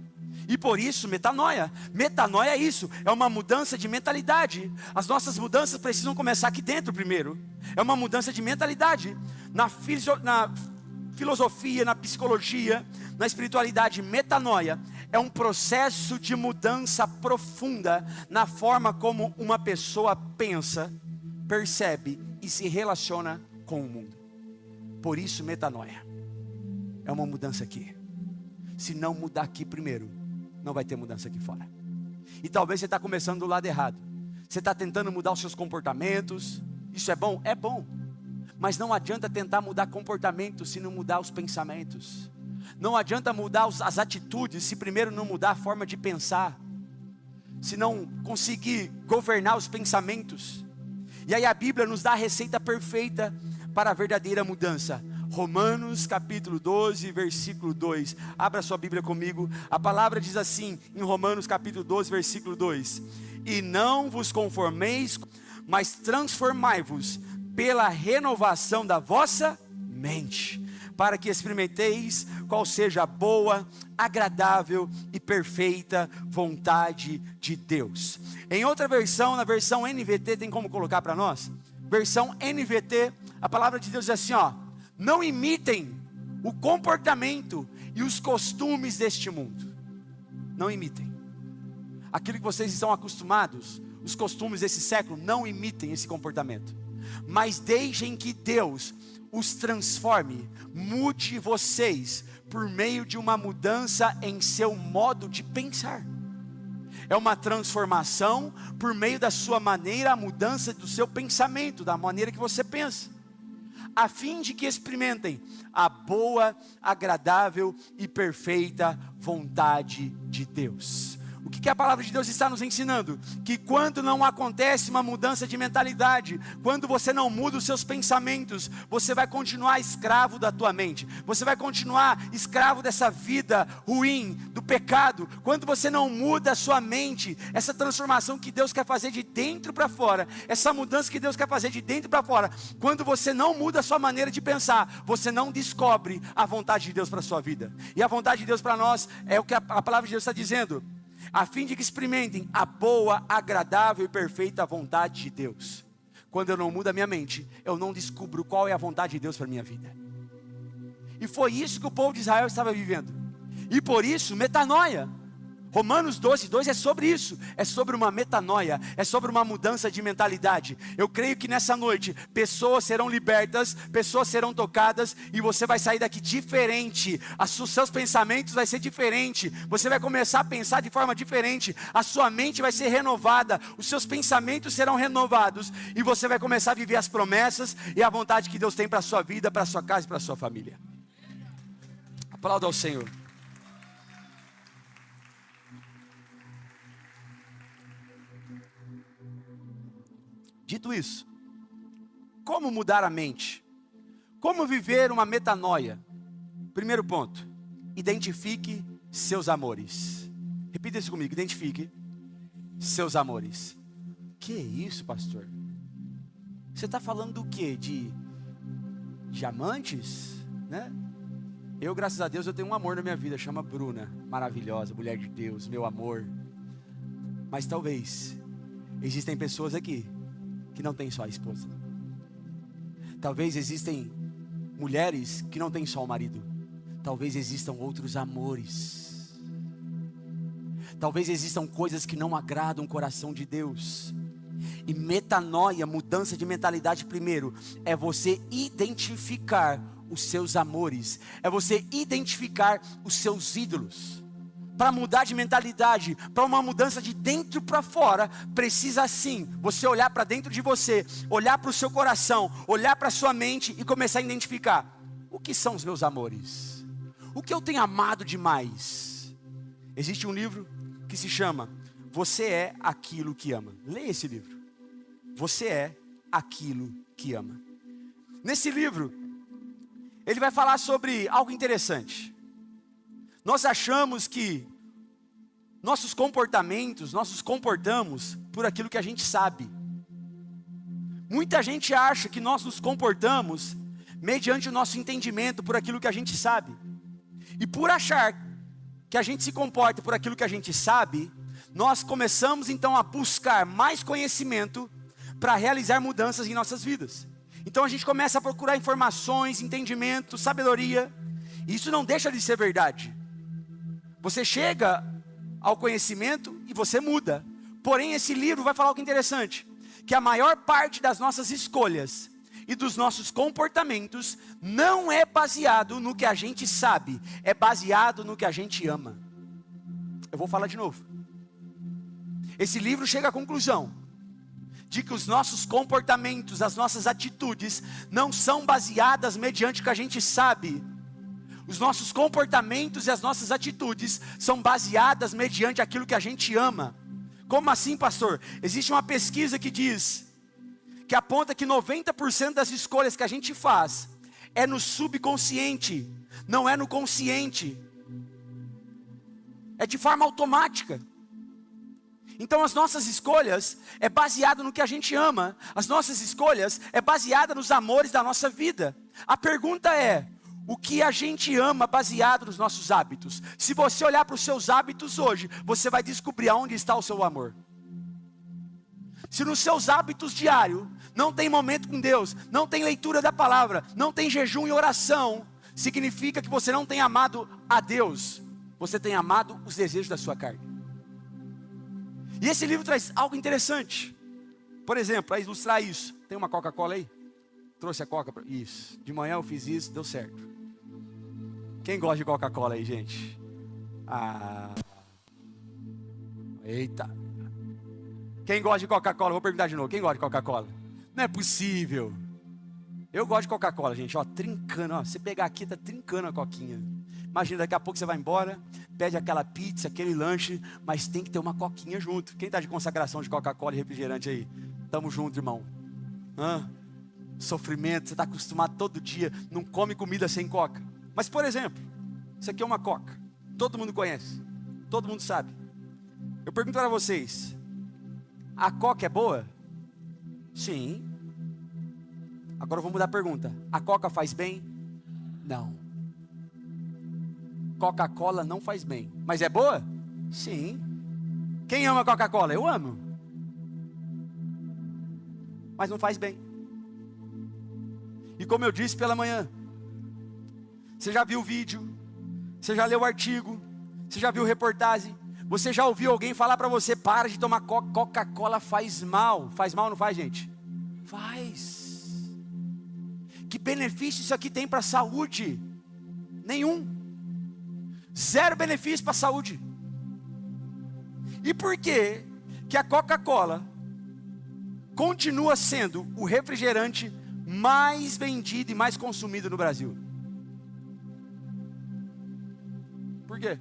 E por isso, metanoia. Metanoia é isso, é uma mudança de mentalidade. As nossas mudanças precisam começar aqui dentro primeiro. É uma mudança de mentalidade. Na filosofia, na psicologia, na espiritualidade, metanoia é um processo de mudança profunda na forma como uma pessoa pensa, percebe e se relaciona com o mundo. Por isso, metanoia é uma mudança aqui. Se não mudar aqui primeiro, não vai ter mudança aqui fora. E talvez você está começando do lado errado. Você está tentando mudar os seus comportamentos. Isso é bom? É bom. Mas não adianta tentar mudar comportamento se não mudar os pensamentos. Não adianta mudar as atitudes se primeiro não mudar a forma de pensar. Se não conseguir governar os pensamentos. E aí a Bíblia nos dá a receita perfeita para a verdadeira mudança. Romanos capítulo 12, versículo 2. Abra sua Bíblia comigo. A palavra diz assim, em Romanos capítulo 12, versículo 2. E não vos conformeis, mas transformai-vos pela renovação da vossa mente, para que experimenteis qual seja a boa, agradável e perfeita vontade de Deus. Em outra versão, na versão NVT, tem como colocar para nós? Versão NVT, a palavra de Deus diz assim, ó. Não imitem o comportamento e os costumes deste mundo. Não imitem. Aquilo que vocês estão acostumados, os costumes desse século, não imitem esse comportamento. Mas deixem que Deus os transforme, mude vocês por meio de uma mudança em seu modo de pensar. É uma transformação por meio da sua maneira, a mudança do seu pensamento, da maneira que você pensa. A fim de que experimentem a boa, agradável e perfeita vontade de Deus. O que a palavra de Deus está nos ensinando? Que quando não acontece uma mudança de mentalidade, quando você não muda os seus pensamentos, você vai continuar escravo da tua mente, você vai continuar escravo dessa vida ruim, do pecado. Quando você não muda a sua mente, essa transformação que Deus quer fazer de dentro para fora, essa mudança que Deus quer fazer de dentro para fora, quando você não muda a sua maneira de pensar, você não descobre a vontade de Deus para a sua vida. E a vontade de Deus para nós é o que a palavra de Deus está dizendo, a fim de que experimentem a boa, agradável e perfeita vontade de Deus. Quando eu não mudo a minha mente, eu não descubro qual é a vontade de Deus para a minha vida. E foi isso que o povo de Israel estava vivendo. E por isso, metanoia. Romanos 12, 2 é sobre isso, é sobre uma metanoia, é sobre uma mudança de mentalidade. Eu creio que nessa noite, pessoas serão libertas, pessoas serão tocadas, e você vai sair daqui diferente, os seus pensamentos vai ser diferente, você vai começar a pensar de forma diferente, a sua mente vai ser renovada, os seus pensamentos serão renovados, e você vai começar a viver as promessas e a vontade que Deus tem para a sua vida, para a sua casa e para a sua família. Aplauda ao Senhor. Dito isso, como mudar a mente? Como viver uma metanoia? Primeiro ponto, identifique seus amores. Repita isso comigo, identifique seus amores. Que isso, pastor? Você está falando do quê? De amantes? Né? Eu, graças a Deus, eu tenho um amor na minha vida, chama Bruna, maravilhosa, mulher de Deus, meu amor. Mas talvez, existem pessoas aqui que não tem só a esposa. Talvez existem mulheres que não tem só o marido. Talvez existam outros amores. Talvez existam coisas que não agradam o coração de Deus. E metanoia, mudança de mentalidade primeiro, é você identificar os seus amores, é você identificar os seus ídolos. Para mudar de mentalidade, para uma mudança de dentro para fora, precisa sim, você olhar para dentro de você, olhar para o seu coração, olhar para a sua mente e começar a identificar: o que são os meus amores? O que eu tenho amado demais? Existe um livro que se chama Você é Aquilo que Ama. Leia esse livro. Você é aquilo que ama. Nesse livro, ele vai falar sobre algo interessante. Nós achamos que nossos comportamentos, nós nos comportamos por aquilo que a gente sabe. Muita gente acha que nós nos comportamos mediante o nosso entendimento, por aquilo que a gente sabe. E por achar que a gente se comporta por aquilo que a gente sabe, nós começamos então a buscar mais conhecimento para realizar mudanças em nossas vidas. Então a gente começa a procurar informações, entendimento, sabedoria. E isso não deixa de ser verdade. Você chega ao conhecimento e você muda. Porém, esse livro vai falar algo interessante, que a maior parte das nossas escolhas e dos nossos comportamentos não é baseado no que a gente sabe, é baseado no que a gente ama. Eu vou falar de novo. Esse livro chega à conclusão de que os nossos comportamentos, as nossas atitudes não são baseadas mediante o que a gente sabe. Os nossos comportamentos e as nossas atitudes são baseadas mediante aquilo que a gente ama. Como assim, pastor? Existe uma pesquisa que diz, que aponta que 90% das escolhas que a gente faz é no subconsciente, não é no consciente. É de forma automática. Então as nossas escolhas é baseado no que a gente ama. As nossas escolhas é baseada nos amores da nossa vida. A pergunta é: o que a gente ama baseado nos nossos hábitos? Se você olhar para os seus hábitos hoje, você vai descobrir aonde está o seu amor. Se nos seus hábitos diários não tem momento com Deus, não tem leitura da palavra, não tem jejum e oração, significa que você não tem amado a Deus, você tem amado os desejos da sua carne. E esse livro traz algo interessante. Por exemplo, para ilustrar isso, tem uma Coca-Cola aí? Trouxe a Coca? Isso, de manhã eu fiz isso, deu certo. Quem gosta de Coca-Cola aí, gente? Eita. Quem gosta de Coca-Cola? Vou perguntar de novo, quem gosta de Coca-Cola? Não é possível. Eu gosto de Coca-Cola, gente, ó, trincando, ó. Você pegar aqui, tá trincando a coquinha. Imagina, daqui a pouco você vai embora, pede aquela pizza, aquele lanche, mas tem que ter uma coquinha junto. Quem está de consagração de Coca-Cola e refrigerante aí? Tamo junto, irmão. Sofrimento, você está acostumado todo dia, não come comida sem coca. Mas, por exemplo, isso aqui é uma coca, todo mundo conhece, todo mundo sabe. Eu pergunto para vocês, a coca é boa? Sim. Agora eu vou mudar a pergunta, a coca faz bem? Não. Coca-Cola não faz bem, mas é boa? Sim. Quem ama Coca-Cola? Eu amo. Mas não faz bem. E como eu disse pela manhã, você já viu o vídeo, você já leu o artigo, você já viu reportagem, você já ouviu alguém falar para você: para de tomar Coca-Cola, faz mal. Faz mal ou não faz, gente? Faz. Que benefício isso aqui tem para a saúde? Nenhum. Zero benefício para a saúde. E por que que a Coca-Cola continua sendo o refrigerante mais vendido e mais consumido no Brasil? Por quê?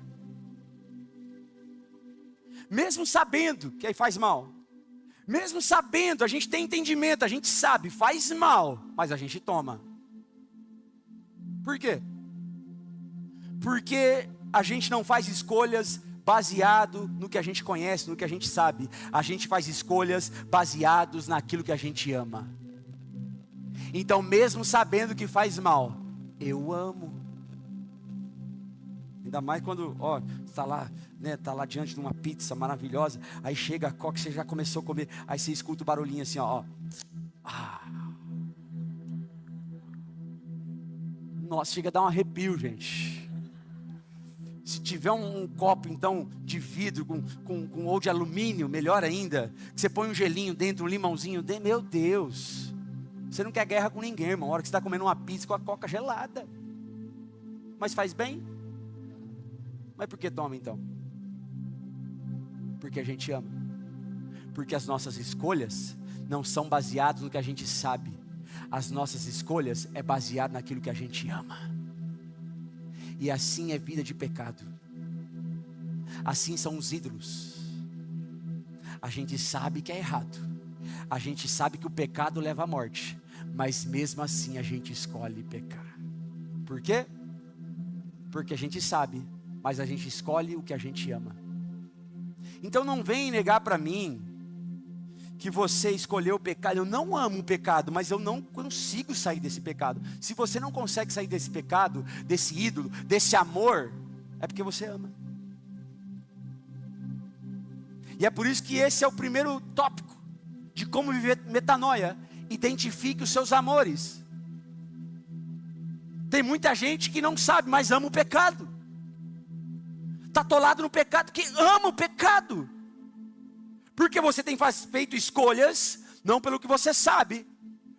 Mesmo sabendo que aí faz mal, mesmo sabendo, a gente tem entendimento, a gente sabe, faz mal, mas a gente toma. Por quê? Porque a gente não faz escolhas baseado no que a gente conhece, no que a gente sabe. A gente faz escolhas baseados naquilo que a gente ama. Então, mesmo sabendo que faz mal, eu amo. Ainda mais quando, ó, está lá, né, tá lá diante de uma pizza maravilhosa, aí chega a coca, você já começou a comer, aí você escuta o barulhinho assim, ó. Nossa, chega a dar um arrepio, gente. Se tiver um copo, então, de vidro ou de alumínio, melhor ainda, que você põe um gelinho dentro, um limãozinho dentro, meu Deus, você não quer guerra com ninguém, irmão. A hora que você está comendo uma pizza com a coca gelada, mas faz bem? Mas por que toma então? Porque a gente ama. Porque as nossas escolhas não são baseadas no que a gente sabe. As nossas escolhas é baseado naquilo que a gente ama. E assim é vida de pecado. Assim são os ídolos. A gente sabe que é errado. A gente sabe que o pecado leva à morte. Mas mesmo assim a gente escolhe pecar. Por quê? Porque a gente sabe, mas a gente escolhe o que a gente ama. Então não vem negar para mim que você escolheu o pecado. Eu não amo o pecado, mas eu não consigo sair desse pecado. Se você não consegue sair desse pecado, desse ídolo, desse amor, é porque você ama. E é por isso que esse é o primeiro tópico de como viver metanoia. Identifique os seus amores. Tem muita gente que não sabe, mas ama o pecado. Está atolado no pecado, que ama o pecado. Porque você tem feito escolhas, não pelo que você sabe.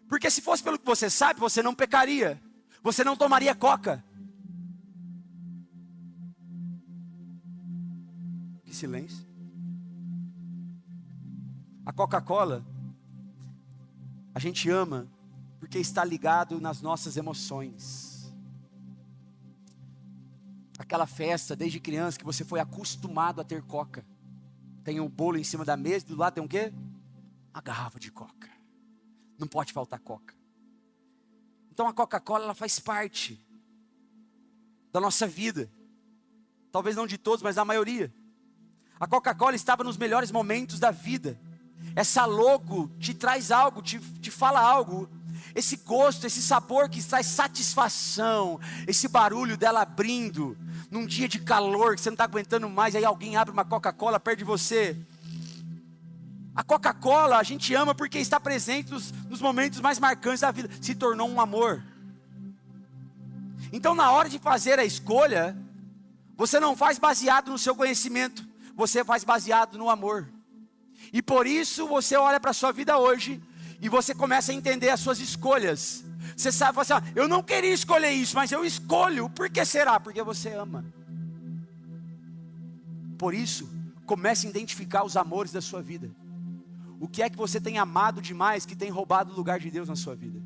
Porque se fosse pelo que você sabe, você não pecaria. Você não tomaria coca. Que silêncio. A Coca-Cola, a gente ama, porque está ligado nas nossas emoções. Aquela festa, desde criança, que você foi acostumado a ter coca. Tem um bolo em cima da mesa, do lado tem um quê? Uma garrafa de coca. Não pode faltar coca. Então a Coca-Cola, ela faz parte da nossa vida. Talvez não de todos, mas da maioria. A Coca-Cola estava nos melhores momentos da vida. Essa logo te traz algo, te fala algo. Esse gosto, esse sabor que traz satisfação. Esse barulho dela abrindo. Num dia de calor que você não está aguentando mais. Aí alguém abre uma Coca-Cola perto de você. A Coca-Cola a gente ama porque está presente nos momentos mais marcantes da vida. Se tornou um amor. Então na hora de fazer a escolha, você não faz baseado no seu conhecimento. Você faz baseado no amor. E por isso você olha para a sua vida hoje e você começa a entender as suas escolhas. Você sabe, assim, eu não queria escolher isso, mas eu escolho. Por que será? Porque você ama. Por isso, comece a identificar os amores da sua vida. O que é que você tem amado demais que tem roubado o lugar de Deus na sua vida?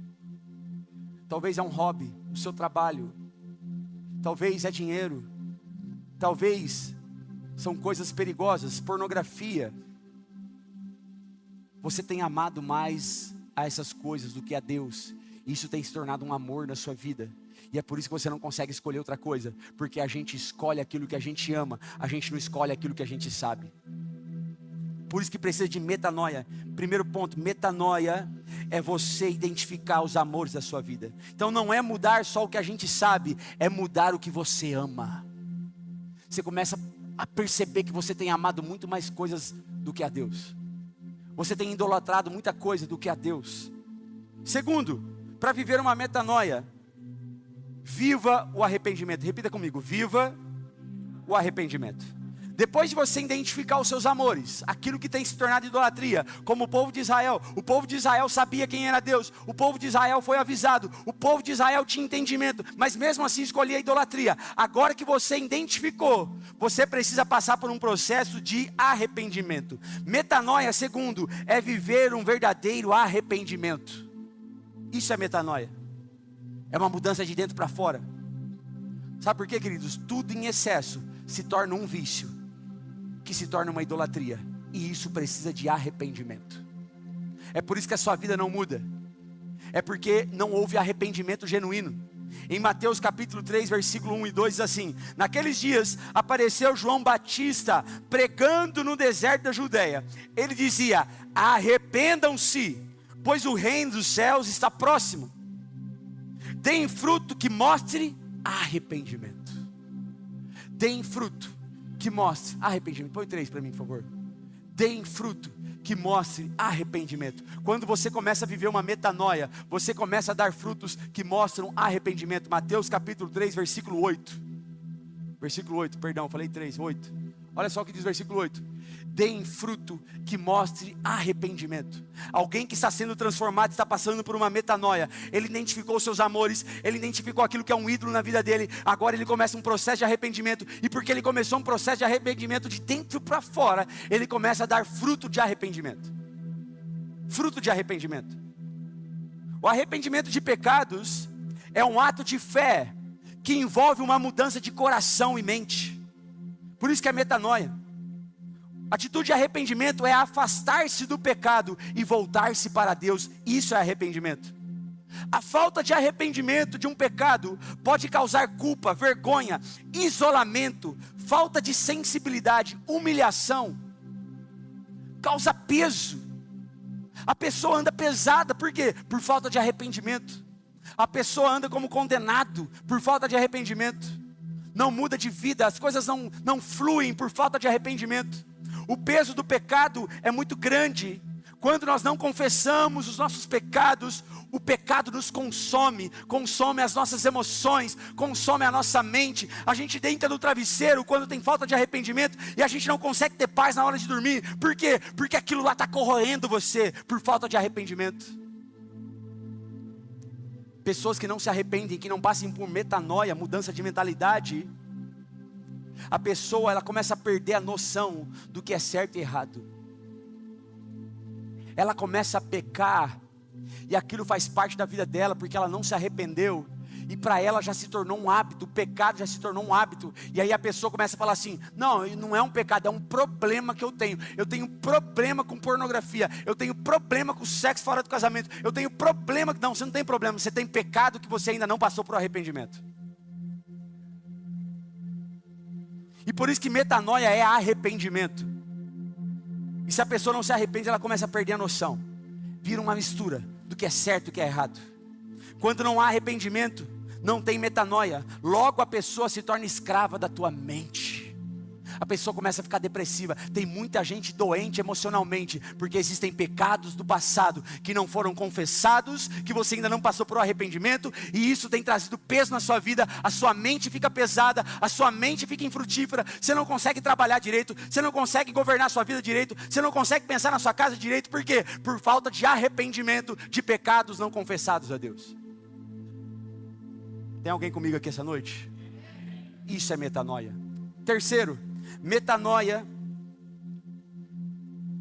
Talvez é um hobby, o seu trabalho. Talvez é dinheiro. Talvez são coisas perigosas, pornografia. Você tem amado mais a essas coisas do que a Deus. Isso tem se tornado um amor na sua vida. E é por isso que você não consegue escolher outra coisa. Porque a gente escolhe aquilo que a gente ama. A gente não escolhe aquilo que a gente sabe. Por isso que precisa de metanoia. Primeiro ponto, metanoia é você identificar os amores da sua vida. Então não é mudar só o que a gente sabe. É mudar o que você ama. Você começa a perceber que você tem amado muito mais coisas do que a Deus. Você tem idolatrado muita coisa do que a Deus. Segundo, para viver uma metanoia, viva o arrependimento. Repita comigo, viva o arrependimento. Depois de você identificar os seus amores, aquilo que tem se tornado idolatria, como o povo de Israel sabia quem era Deus, o povo de Israel foi avisado, o povo de Israel tinha entendimento, mas mesmo assim escolhia a idolatria. Agora que você identificou, você precisa passar por um processo de arrependimento. Metanoia, segundo, é viver um verdadeiro arrependimento. Isso é metanoia. É uma mudança de dentro para fora. Sabe por quê, queridos? Tudo em excesso se torna um vício, que se torna uma idolatria. E isso precisa de arrependimento. É por isso que a sua vida não muda. É porque não houve arrependimento genuíno. Em Mateus capítulo 3, versículo 1 e 2 diz assim: naqueles dias apareceu João Batista pregando no deserto da Judeia. Ele dizia: arrependam-se, pois o reino dos céus está próximo. Deem fruto que mostre arrependimento. Deem fruto que mostre arrependimento. Põe 3 para mim, por favor. Deem fruto que mostre arrependimento. Quando você começa a viver uma metanoia, você começa a dar frutos que mostram arrependimento. Mateus capítulo 3, versículo 8. Versículo 8, perdão, falei 3, 8. Olha só o que diz o versículo 8. Deem fruto que mostre arrependimento. Alguém que está sendo transformado, está passando por uma metanoia. Ele identificou os seus amores, ele identificou aquilo que é um ídolo na vida dele. Agora ele começa um processo de arrependimento. E porque ele começou um processo de arrependimento de dentro para fora, ele começa a dar fruto de arrependimento. Fruto de arrependimento. O arrependimento de pecados é um ato de fé que envolve uma mudança de coração e mente. Por isso que é metanoia. Atitude de arrependimento é afastar-se do pecado e voltar-se para Deus. Isso é arrependimento. A falta de arrependimento de um pecado pode causar culpa, vergonha, isolamento, falta de sensibilidade, humilhação. Causa peso. A pessoa anda pesada, por quê? Por falta de arrependimento. A pessoa anda como condenado por falta de arrependimento. Não muda de vida, as coisas não fluem por falta de arrependimento. O peso do pecado é muito grande. Quando nós não confessamos os nossos pecados, o pecado nos consome, consome as nossas emoções, consome a nossa mente. A gente deita no travesseiro quando tem falta de arrependimento e a gente não consegue ter paz na hora de dormir. Por quê? Porque aquilo lá está corroendo você por falta de arrependimento. Pessoas que não se arrependem, que não passem por metanoia, mudança de mentalidade, a pessoa ela começa a perder a noção do que é certo e errado. Ela começa a pecar e aquilo faz parte da vida dela porque ela não se arrependeu. E para ela já se tornou um hábito, o pecado já se tornou um hábito. E aí a pessoa começa a falar assim: não, não é um pecado, é um problema que eu tenho. Eu tenho problema com pornografia, eu tenho problema com sexo fora do casamento, eu tenho problema. Não, você não tem problema, você tem pecado que você ainda não passou por arrependimento. E por isso que metanoia é arrependimento. E se a pessoa não se arrepende, ela começa a perder a noção. Vira uma mistura do que é certo e o que é errado. Quando não há arrependimento, não tem metanoia, logo a pessoa se torna escrava da tua mente. A pessoa começa a ficar depressiva. Tem muita gente doente emocionalmente, porque existem pecados do passado que não foram confessados, que você ainda não passou por um arrependimento, e isso tem trazido peso na sua vida. A sua mente fica pesada, a sua mente fica infrutífera, você não consegue trabalhar direito, você não consegue governar a sua vida direito, você não consegue pensar na sua casa direito. Por quê? Por falta de arrependimento de pecados não confessados a Deus. Tem alguém comigo aqui essa noite? Isso é metanoia. Terceiro, metanoia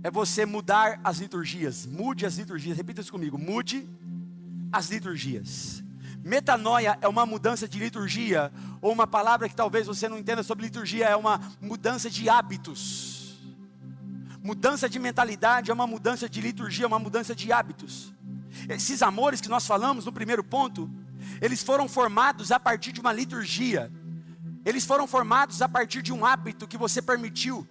é você mudar as liturgias. Mude as liturgias, repita isso comigo: mude as liturgias. Metanoia é uma mudança de liturgia, ou uma palavra que talvez você não entenda sobre liturgia, é uma mudança de hábitos. Mudança de mentalidade é uma mudança de liturgia, uma mudança de hábitos. Esses amores que nós falamos no primeiro ponto, eles foram formados a partir de uma liturgia. Eles foram formados a partir de um hábito que você permitiu.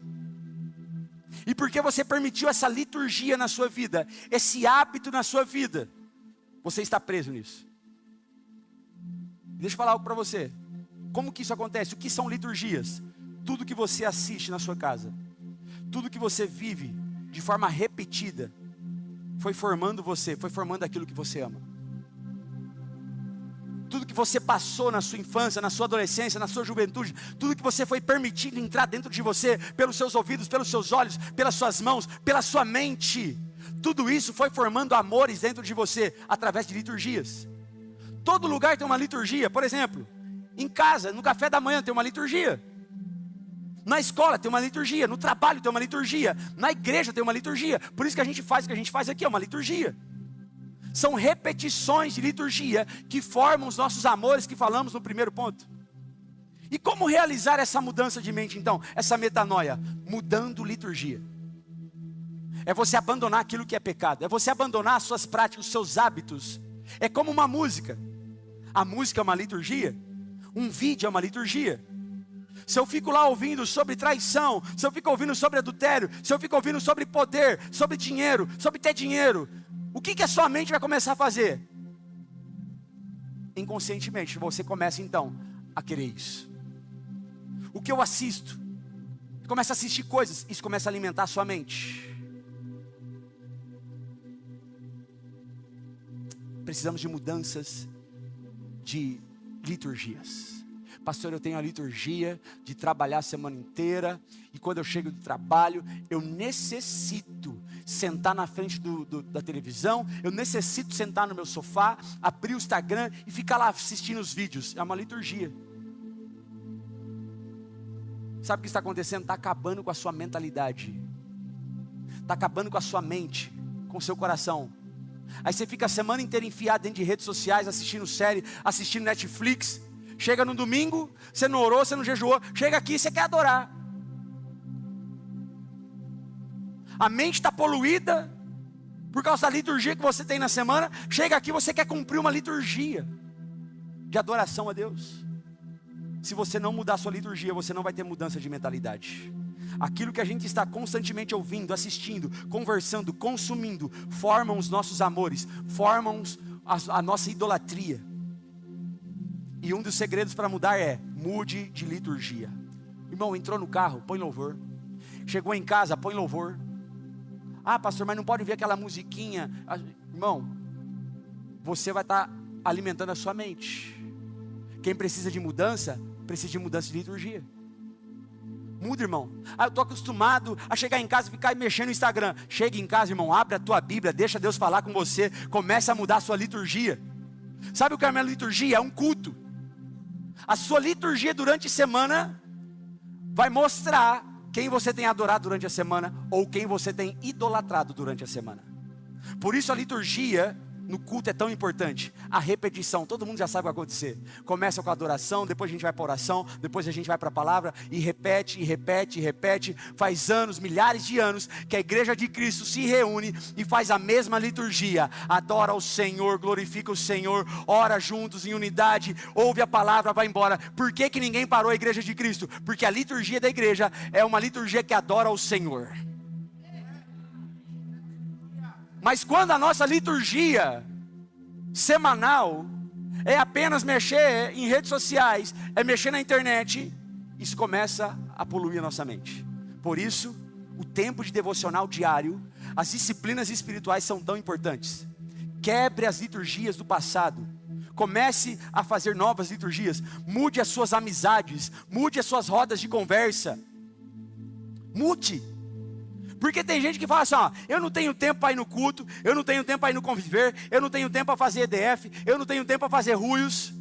E porque você permitiu essa liturgia na sua vida, esse hábito na sua vida, você está preso nisso. Deixa eu falar algo para você. Como que isso acontece? O que são liturgias? Tudo que você assiste na sua casa, tudo que você vive de forma repetida, foi formando você, foi formando aquilo que você ama. Tudo que você passou na sua infância, na sua adolescência, na sua juventude, tudo que você foi permitido entrar dentro de você, pelos seus ouvidos, pelos seus olhos, pelas suas mãos, pela sua mente, tudo isso foi formando amores dentro de você, através de liturgias. Todo lugar tem uma liturgia. Por exemplo, em casa, no café da manhã tem uma liturgia, na escola tem uma liturgia, no trabalho tem uma liturgia, na igreja tem uma liturgia. Por isso que a gente faz o que a gente faz aqui, é uma liturgia. São repetições de liturgia que formam os nossos amores que falamos no primeiro ponto. E como realizar essa mudança de mente então? Essa metanoia? Mudando liturgia. É você abandonar aquilo que é pecado. É você abandonar as suas práticas, os seus hábitos. É como uma música. A música é uma liturgia. Um vídeo é uma liturgia. Se eu fico lá ouvindo sobre traição, se eu fico ouvindo sobre adultério, se eu fico ouvindo sobre poder, sobre dinheiro, sobre ter dinheiro, o que a sua mente vai começar a fazer? Inconscientemente, você começa então a querer isso. O que eu assisto? Começa a assistir coisas, isso começa a alimentar a sua mente. Precisamos de mudanças de liturgias. Pastor, eu tenho a liturgia de trabalhar a semana inteira, e quando eu chego do trabalho, eu necessito sentar na frente da televisão, eu necessito sentar no meu sofá, abrir o Instagram e ficar lá assistindo os vídeos. É uma liturgia. Sabe o que está acontecendo? Está acabando com a sua mentalidade, está acabando com a sua mente, com o seu coração. Aí você fica a semana inteira enfiado dentro de redes sociais, assistindo série, assistindo Netflix. Chega no domingo, você não orou, você não jejuou. Chega aqui, você quer adorar. A mente está poluída por causa da liturgia que você tem na semana. Chega aqui, você quer cumprir uma liturgia de adoração a Deus. Se você não mudar a sua liturgia, você não vai ter mudança de mentalidade. Aquilo que a gente está constantemente ouvindo, assistindo, conversando, consumindo, formam os nossos amores, formam a nossa idolatria. E um dos segredos para mudar é: mude de liturgia. Irmão, entrou no carro, põe louvor. Chegou em casa, põe louvor. Ah, pastor, mas não pode ver aquela musiquinha. Irmão, você vai estar alimentando a sua mente. Quem precisa de mudança de liturgia. Muda, irmão. Eu estou acostumado a chegar em casa e ficar mexendo no Instagram. Chega em casa, irmão, abre a tua Bíblia, deixa Deus falar com você. Começa a mudar a sua liturgia. Sabe o que é a minha liturgia? É um culto. A sua liturgia durante a semana vai mostrar quem você tem adorado durante a semana, ou quem você tem idolatrado durante a semana. Por isso a liturgia no culto é tão importante. A repetição, todo mundo já sabe o que vai acontecer. Começa com a adoração, depois a gente vai para a oração, depois a gente vai para a palavra, e repete, e repete, e repete. Faz anos, milhares de anos, que a igreja de Cristo se reúne e faz a mesma liturgia. Adora o Senhor, glorifica o Senhor, ora juntos em unidade, ouve a palavra, vai embora. Por que que ninguém parou a igreja de Cristo? Porque a liturgia da igreja é uma liturgia que adora o Senhor. Mas quando a nossa liturgia semanal é apenas mexer em redes sociais, é mexer na internet, isso começa a poluir a nossa mente. Por isso, o tempo de devocional diário, as disciplinas espirituais são tão importantes. Quebre as liturgias do passado. Comece a fazer novas liturgias. Mude as suas amizades, mude as suas rodas de conversa. Mude. Porque tem gente que fala assim, eu não tenho tempo para ir no culto, eu não tenho tempo para ir no conviver, eu não tenho tempo para fazer EDF, eu não tenho tempo para fazer ruios.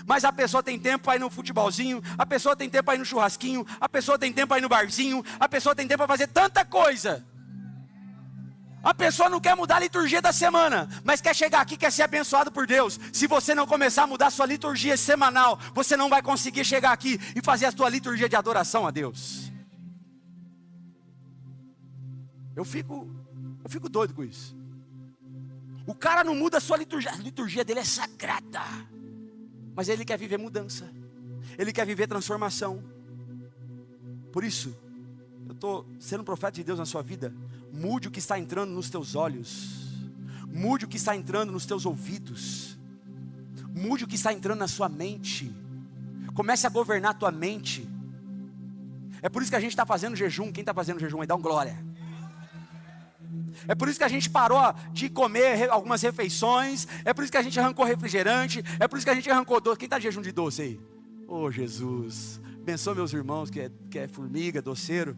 Mas a pessoa tem tempo para ir no futebolzinho, a pessoa tem tempo para ir no churrasquinho, a pessoa tem tempo para ir no barzinho, a pessoa tem tempo para fazer tanta coisa. A pessoa não quer mudar a liturgia da semana, mas quer chegar aqui, quer ser abençoado por Deus. Se você não começar a mudar a sua liturgia semanal, você não vai conseguir chegar aqui e fazer a sua liturgia de adoração a Deus. Eu fico doido com isso. O cara não muda a sua liturgia. A liturgia dele é sagrada. Mas ele quer viver mudança. Ele quer viver transformação. Por isso, eu estou sendo profeta de Deus na sua vida. Mude o que está entrando nos teus olhos. Mude o que está entrando nos teus ouvidos. Mude o que está entrando na sua mente. Comece a governar a tua mente. É por isso que a gente está fazendo jejum. Quem está fazendo jejum aí, dá um glória. É por isso que a gente parou de comer algumas refeições. É por isso que a gente arrancou refrigerante. É por isso que a gente arrancou doce. Quem está de jejum de doce aí? Oh Jesus, abençoa meus irmãos que é formiga, doceiro.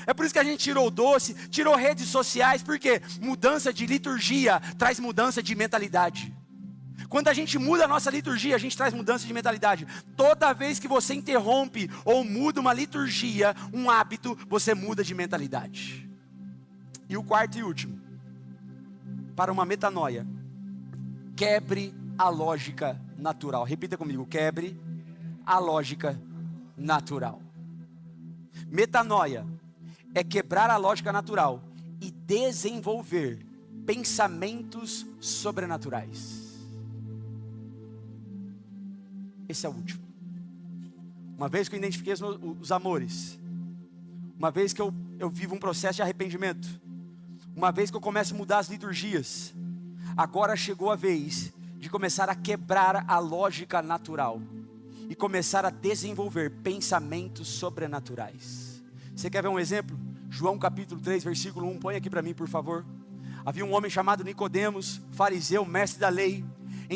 É por isso que a gente tirou o doce, tirou redes sociais. Porque mudança de liturgia traz mudança de mentalidade. Quando a gente muda a nossa liturgia, a gente traz mudança de mentalidade. Toda vez que você interrompe ou muda uma liturgia, um hábito, você muda de mentalidade. E o quarto e último, para uma metanoia, quebre a lógica natural. Repita comigo, quebre a lógica natural. Metanoia é quebrar a lógica natural e desenvolver pensamentos sobrenaturais. Esse é o último. Uma vez que eu identifiquei os amores, uma vez que eu vivo um processo de arrependimento, uma vez que eu começo a mudar as liturgias, agora chegou a vez de começar a quebrar a lógica natural e começar a desenvolver pensamentos sobrenaturais. Você quer ver um exemplo? João capítulo 3, versículo 1, põe aqui para mim por favor. Havia um homem chamado Nicodemos, fariseu, mestre da lei,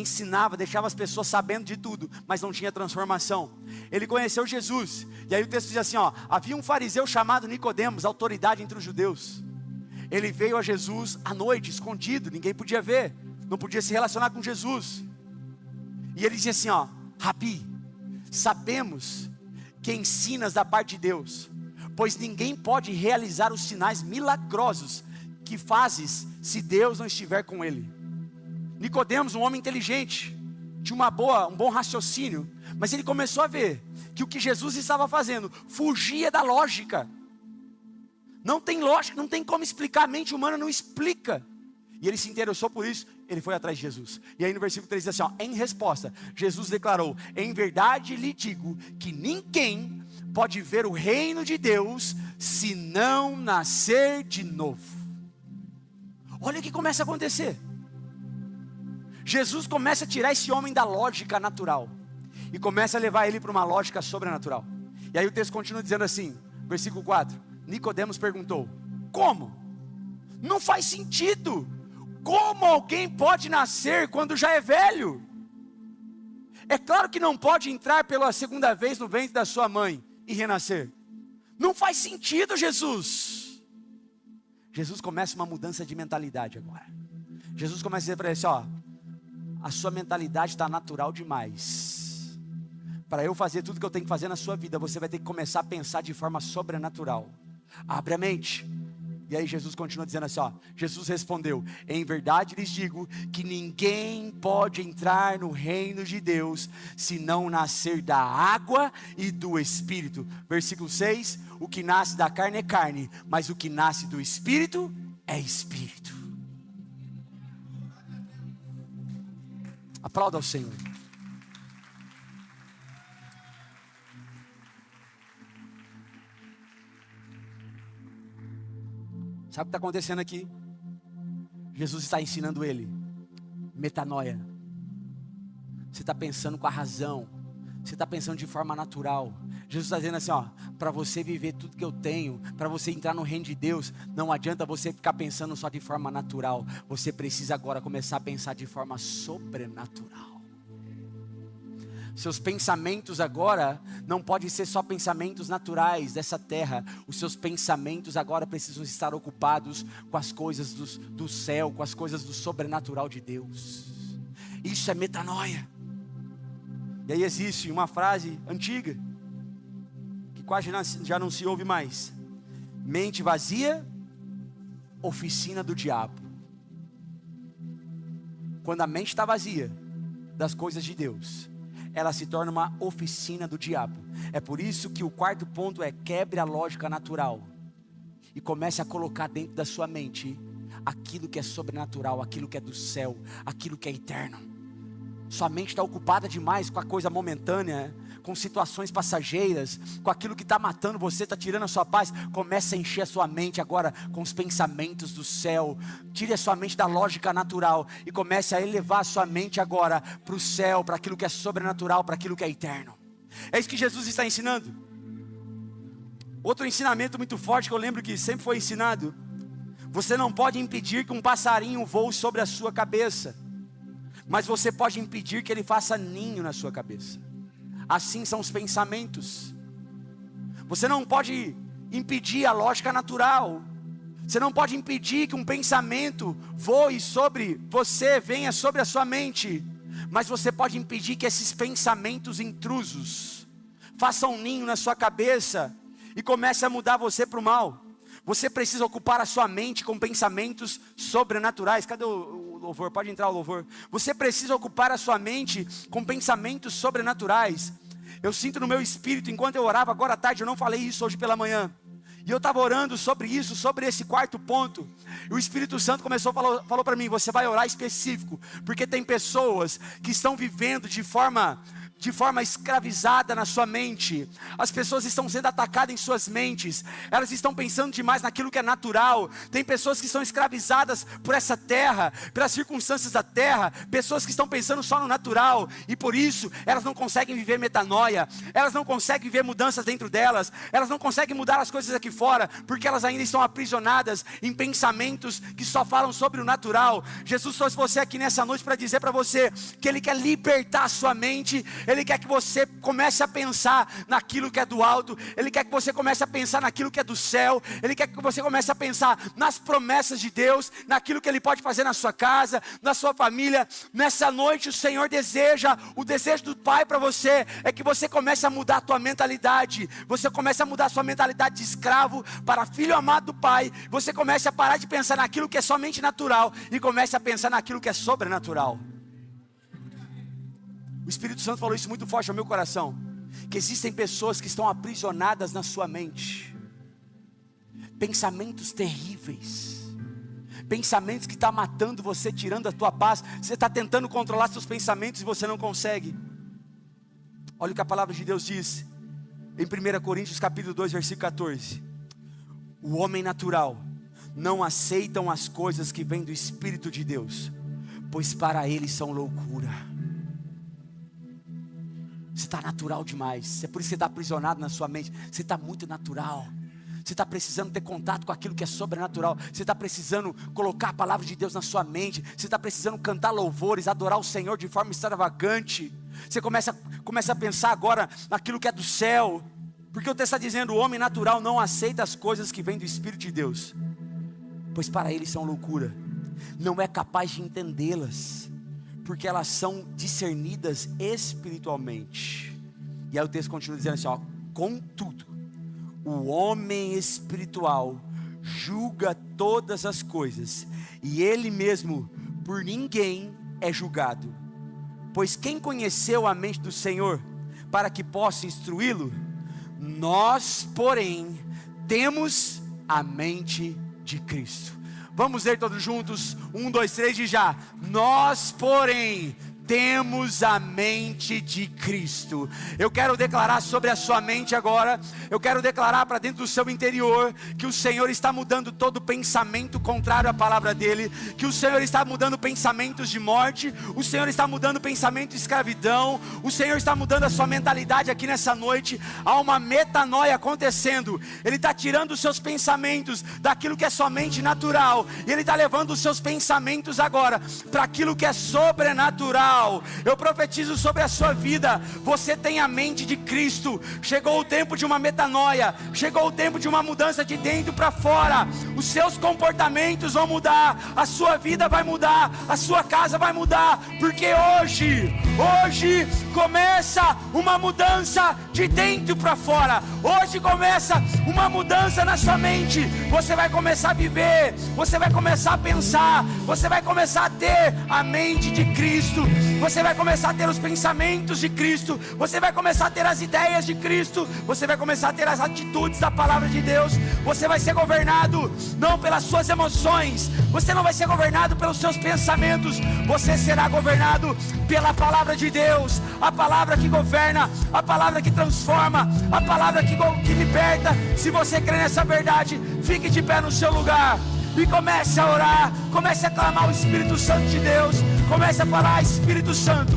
ensinava, deixava as pessoas sabendo de tudo, mas não tinha transformação. Ele conheceu Jesus, e aí o texto diz assim, ó, havia um fariseu chamado Nicodemos, autoridade entre os judeus. Ele veio a Jesus à noite, escondido, ninguém podia ver, não podia se relacionar com Jesus. E ele dizia assim, ó, Rabi, sabemos que ensinas da parte de Deus, pois ninguém pode realizar os sinais milagrosos que fazes se Deus não estiver com ele. Nicodemos, um homem inteligente, tinha um bom raciocínio, mas ele começou a ver que o que Jesus estava fazendo fugia da lógica. Não tem lógica, não tem como explicar, a mente humana não explica. E ele se interessou por isso, ele foi atrás de Jesus. E aí no versículo 3 diz assim, ó, em resposta, Jesus declarou, em verdade lhe digo que ninguém pode ver o reino de Deus se não nascer de novo. Olha o que começa a acontecer. Jesus começa a tirar esse homem da lógica natural e começa a levar ele para uma lógica sobrenatural. E aí o texto continua dizendo assim, versículo 4, Nicodemos perguntou, como? Não faz sentido. Como alguém pode nascer quando já é velho? É claro que não pode entrar pela segunda vez no ventre da sua mãe e renascer. Não faz sentido, Jesus. Jesus começa uma mudança de mentalidade agora. Jesus começa a dizer para ele assim, ó, a sua mentalidade está natural demais. Para eu fazer tudo que eu tenho que fazer na sua vida, você vai ter que começar a pensar de forma sobrenatural. Abre a mente. E aí Jesus continua dizendo assim, ó, Jesus respondeu, em verdade lhes digo que ninguém pode entrar no reino de Deus se não nascer da água e do Espírito. Versículo 6, o que nasce da carne é carne, mas o que nasce do Espírito é Espírito. Aplauda ao Senhor. Sabe o que está acontecendo aqui? Jesus está ensinando ele metanoia. Você está pensando com a razão, você está pensando de forma natural. Jesus está dizendo assim, ó, para você viver tudo que eu tenho, para você entrar no reino de Deus, não adianta você ficar pensando só de forma natural. Você precisa agora começar a pensar de forma sobrenatural. Seus pensamentos agora não podem ser só pensamentos naturais dessa terra. Os seus pensamentos agora precisam estar ocupados com as coisas do céu, com as coisas do sobrenatural de Deus. Isso é metanoia. E aí existe uma frase antiga, que quase já não se ouve mais. Mente vazia, oficina do diabo. Quando a mente está vazia das coisas de Deus, ela se torna uma oficina do diabo. É por isso que o quarto ponto é quebre a lógica natural e comece a colocar dentro da sua mente aquilo que é sobrenatural, aquilo que é do céu, aquilo que é eterno. Sua mente está ocupada demais com a coisa momentânea, com situações passageiras, com aquilo que está matando você, está tirando a sua paz. Comece a encher a sua mente agora com os pensamentos do céu. Tire a sua mente da lógica natural e comece a elevar a sua mente agora para o céu, para aquilo que é sobrenatural, para aquilo que é eterno. É isso que Jesus está ensinando. Outro ensinamento muito forte que eu lembro que sempre foi ensinado: você não pode impedir que um passarinho voe sobre a sua cabeça, mas você pode impedir que ele faça ninho na sua cabeça. Assim são os pensamentos. Você não pode impedir a lógica natural. Você não pode impedir que um pensamento voe sobre você, venha sobre a sua mente. Mas você pode impedir que esses pensamentos intrusos façam ninho na sua cabeça e comecem a mudar você para o mal. Você precisa ocupar a sua mente com pensamentos sobrenaturais. Cadê o louvor? Pode entrar o louvor. Você precisa ocupar a sua mente com pensamentos sobrenaturais. Eu sinto no meu espírito, enquanto eu orava agora à tarde, eu não falei isso hoje pela manhã, e eu estava orando sobre isso, sobre esse quarto ponto, e o Espírito Santo falou para mim: você vai orar específico, porque tem pessoas que estão vivendo de forma de forma escravizada na sua mente. As pessoas estão sendo atacadas em suas mentes. Elas estão pensando demais naquilo que é natural. Tem pessoas que são escravizadas por essa terra, pelas circunstâncias da terra. Pessoas que estão pensando só no natural. E por isso, elas não conseguem viver metanoia. Elas não conseguem viver mudanças dentro delas. Elas não conseguem mudar as coisas aqui fora, porque elas ainda estão aprisionadas em pensamentos que só falam sobre o natural. Jesus trouxe você aqui nessa noite para dizer para você que Ele quer libertar a sua mente. Ele quer que você comece a pensar naquilo que é do alto. Ele quer que você comece a pensar naquilo que é do céu. Ele quer que você comece a pensar nas promessas de Deus, naquilo que Ele pode fazer na sua casa, na sua família. Nessa noite o Senhor deseja, o desejo do Pai para você é que você comece a mudar a tua mentalidade. Você comece a mudar a sua mentalidade de escravo para filho amado do Pai. Você comece a parar de pensar naquilo que é somente natural e comece a pensar naquilo que é sobrenatural. O Espírito Santo falou isso muito forte ao meu coração, que existem pessoas que estão aprisionadas na sua mente, pensamentos terríveis, pensamentos que estão matando você, tirando a tua paz. Você está tentando controlar seus pensamentos e você não consegue. Olha o que a palavra de Deus diz em 1 Coríntios capítulo 2, versículo 14. O homem natural não aceitam as coisas que vêm do Espírito de Deus, pois para eles são loucura. Você está natural demais. É por isso que você está aprisionado na sua mente. Você está muito natural. Você está precisando ter contato com aquilo que é sobrenatural. Você está precisando colocar a palavra de Deus na sua mente. Você está precisando cantar louvores, adorar o Senhor de forma extravagante. Você começa a pensar agora naquilo que é do céu. Porque o texto está dizendo: o homem natural não aceita as coisas que vêm do Espírito de Deus, pois para eles são loucura. Não é capaz de entendê-las, porque elas são discernidas espiritualmente. E aí o texto continua dizendo assim, contudo, o homem espiritual julga todas as coisas, e ele mesmo por ninguém é julgado. Pois quem conheceu a mente do Senhor para que possa instruí-lo? Nós, porém, temos a mente de Cristo. Vamos ler todos juntos, 1, 2, 3 e já. Nós, porém, temos a mente de Cristo. Eu quero declarar sobre a sua mente agora. Eu quero declarar para dentro do seu interior que o Senhor está mudando todo pensamento contrário à palavra dele, que o Senhor está mudando pensamentos de morte, o Senhor está mudando pensamento de escravidão, o Senhor está mudando a sua mentalidade aqui nessa noite. Há uma metanoia acontecendo. Ele está tirando os seus pensamentos daquilo que é somente natural, e Ele está levando os seus pensamentos agora para aquilo que é sobrenatural. Eu profetizo sobre a sua vida. Você tem a mente de Cristo. Chegou o tempo de uma metanoia. Chegou o tempo de uma mudança de dentro para fora. Os seus comportamentos vão mudar. A sua vida vai mudar. A sua casa vai mudar. Porque hoje começa uma mudança de dentro para fora. Hoje começa uma mudança na sua mente. Você vai começar a viver. Você vai começar a pensar. Você vai começar a ter a mente de Cristo. Você vai começar a ter os pensamentos de Cristo. Você vai começar a ter as ideias de Cristo. Você vai começar a ter as atitudes da palavra de Deus. Você vai ser governado não pelas suas emoções. Você não vai ser governado pelos seus pensamentos. Você será governado pela palavra de Deus. A palavra que governa, a palavra que transforma, a palavra que liberta. Se você crê nessa verdade, fique de pé no seu lugar e comece a orar, comece a clamar o Espírito Santo de Deus. Comece a falar: Espírito Santo,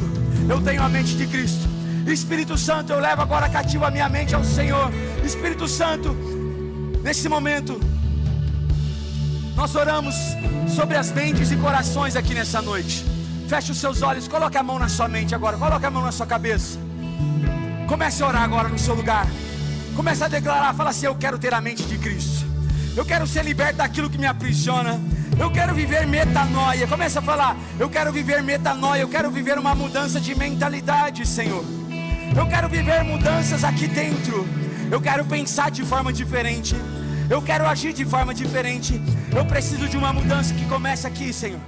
eu tenho a mente de Cristo. Espírito Santo, eu levo agora cativo a minha mente ao Senhor. Espírito Santo, nesse momento nós oramos sobre as mentes e corações aqui nessa noite. Feche os seus olhos, coloque a mão na sua mente agora, coloque a mão na sua cabeça. Comece a orar agora no seu lugar. Comece a declarar, fala assim: eu quero ter a mente de Cristo. Eu quero ser liberto daquilo que me aprisiona. Eu quero viver metanoia. Comece a falar: eu quero viver metanoia. Eu quero viver uma mudança de mentalidade, Senhor. Eu quero viver mudanças aqui dentro. Eu quero pensar de forma diferente. Eu quero agir de forma diferente. Eu preciso de uma mudança que comece aqui, Senhor.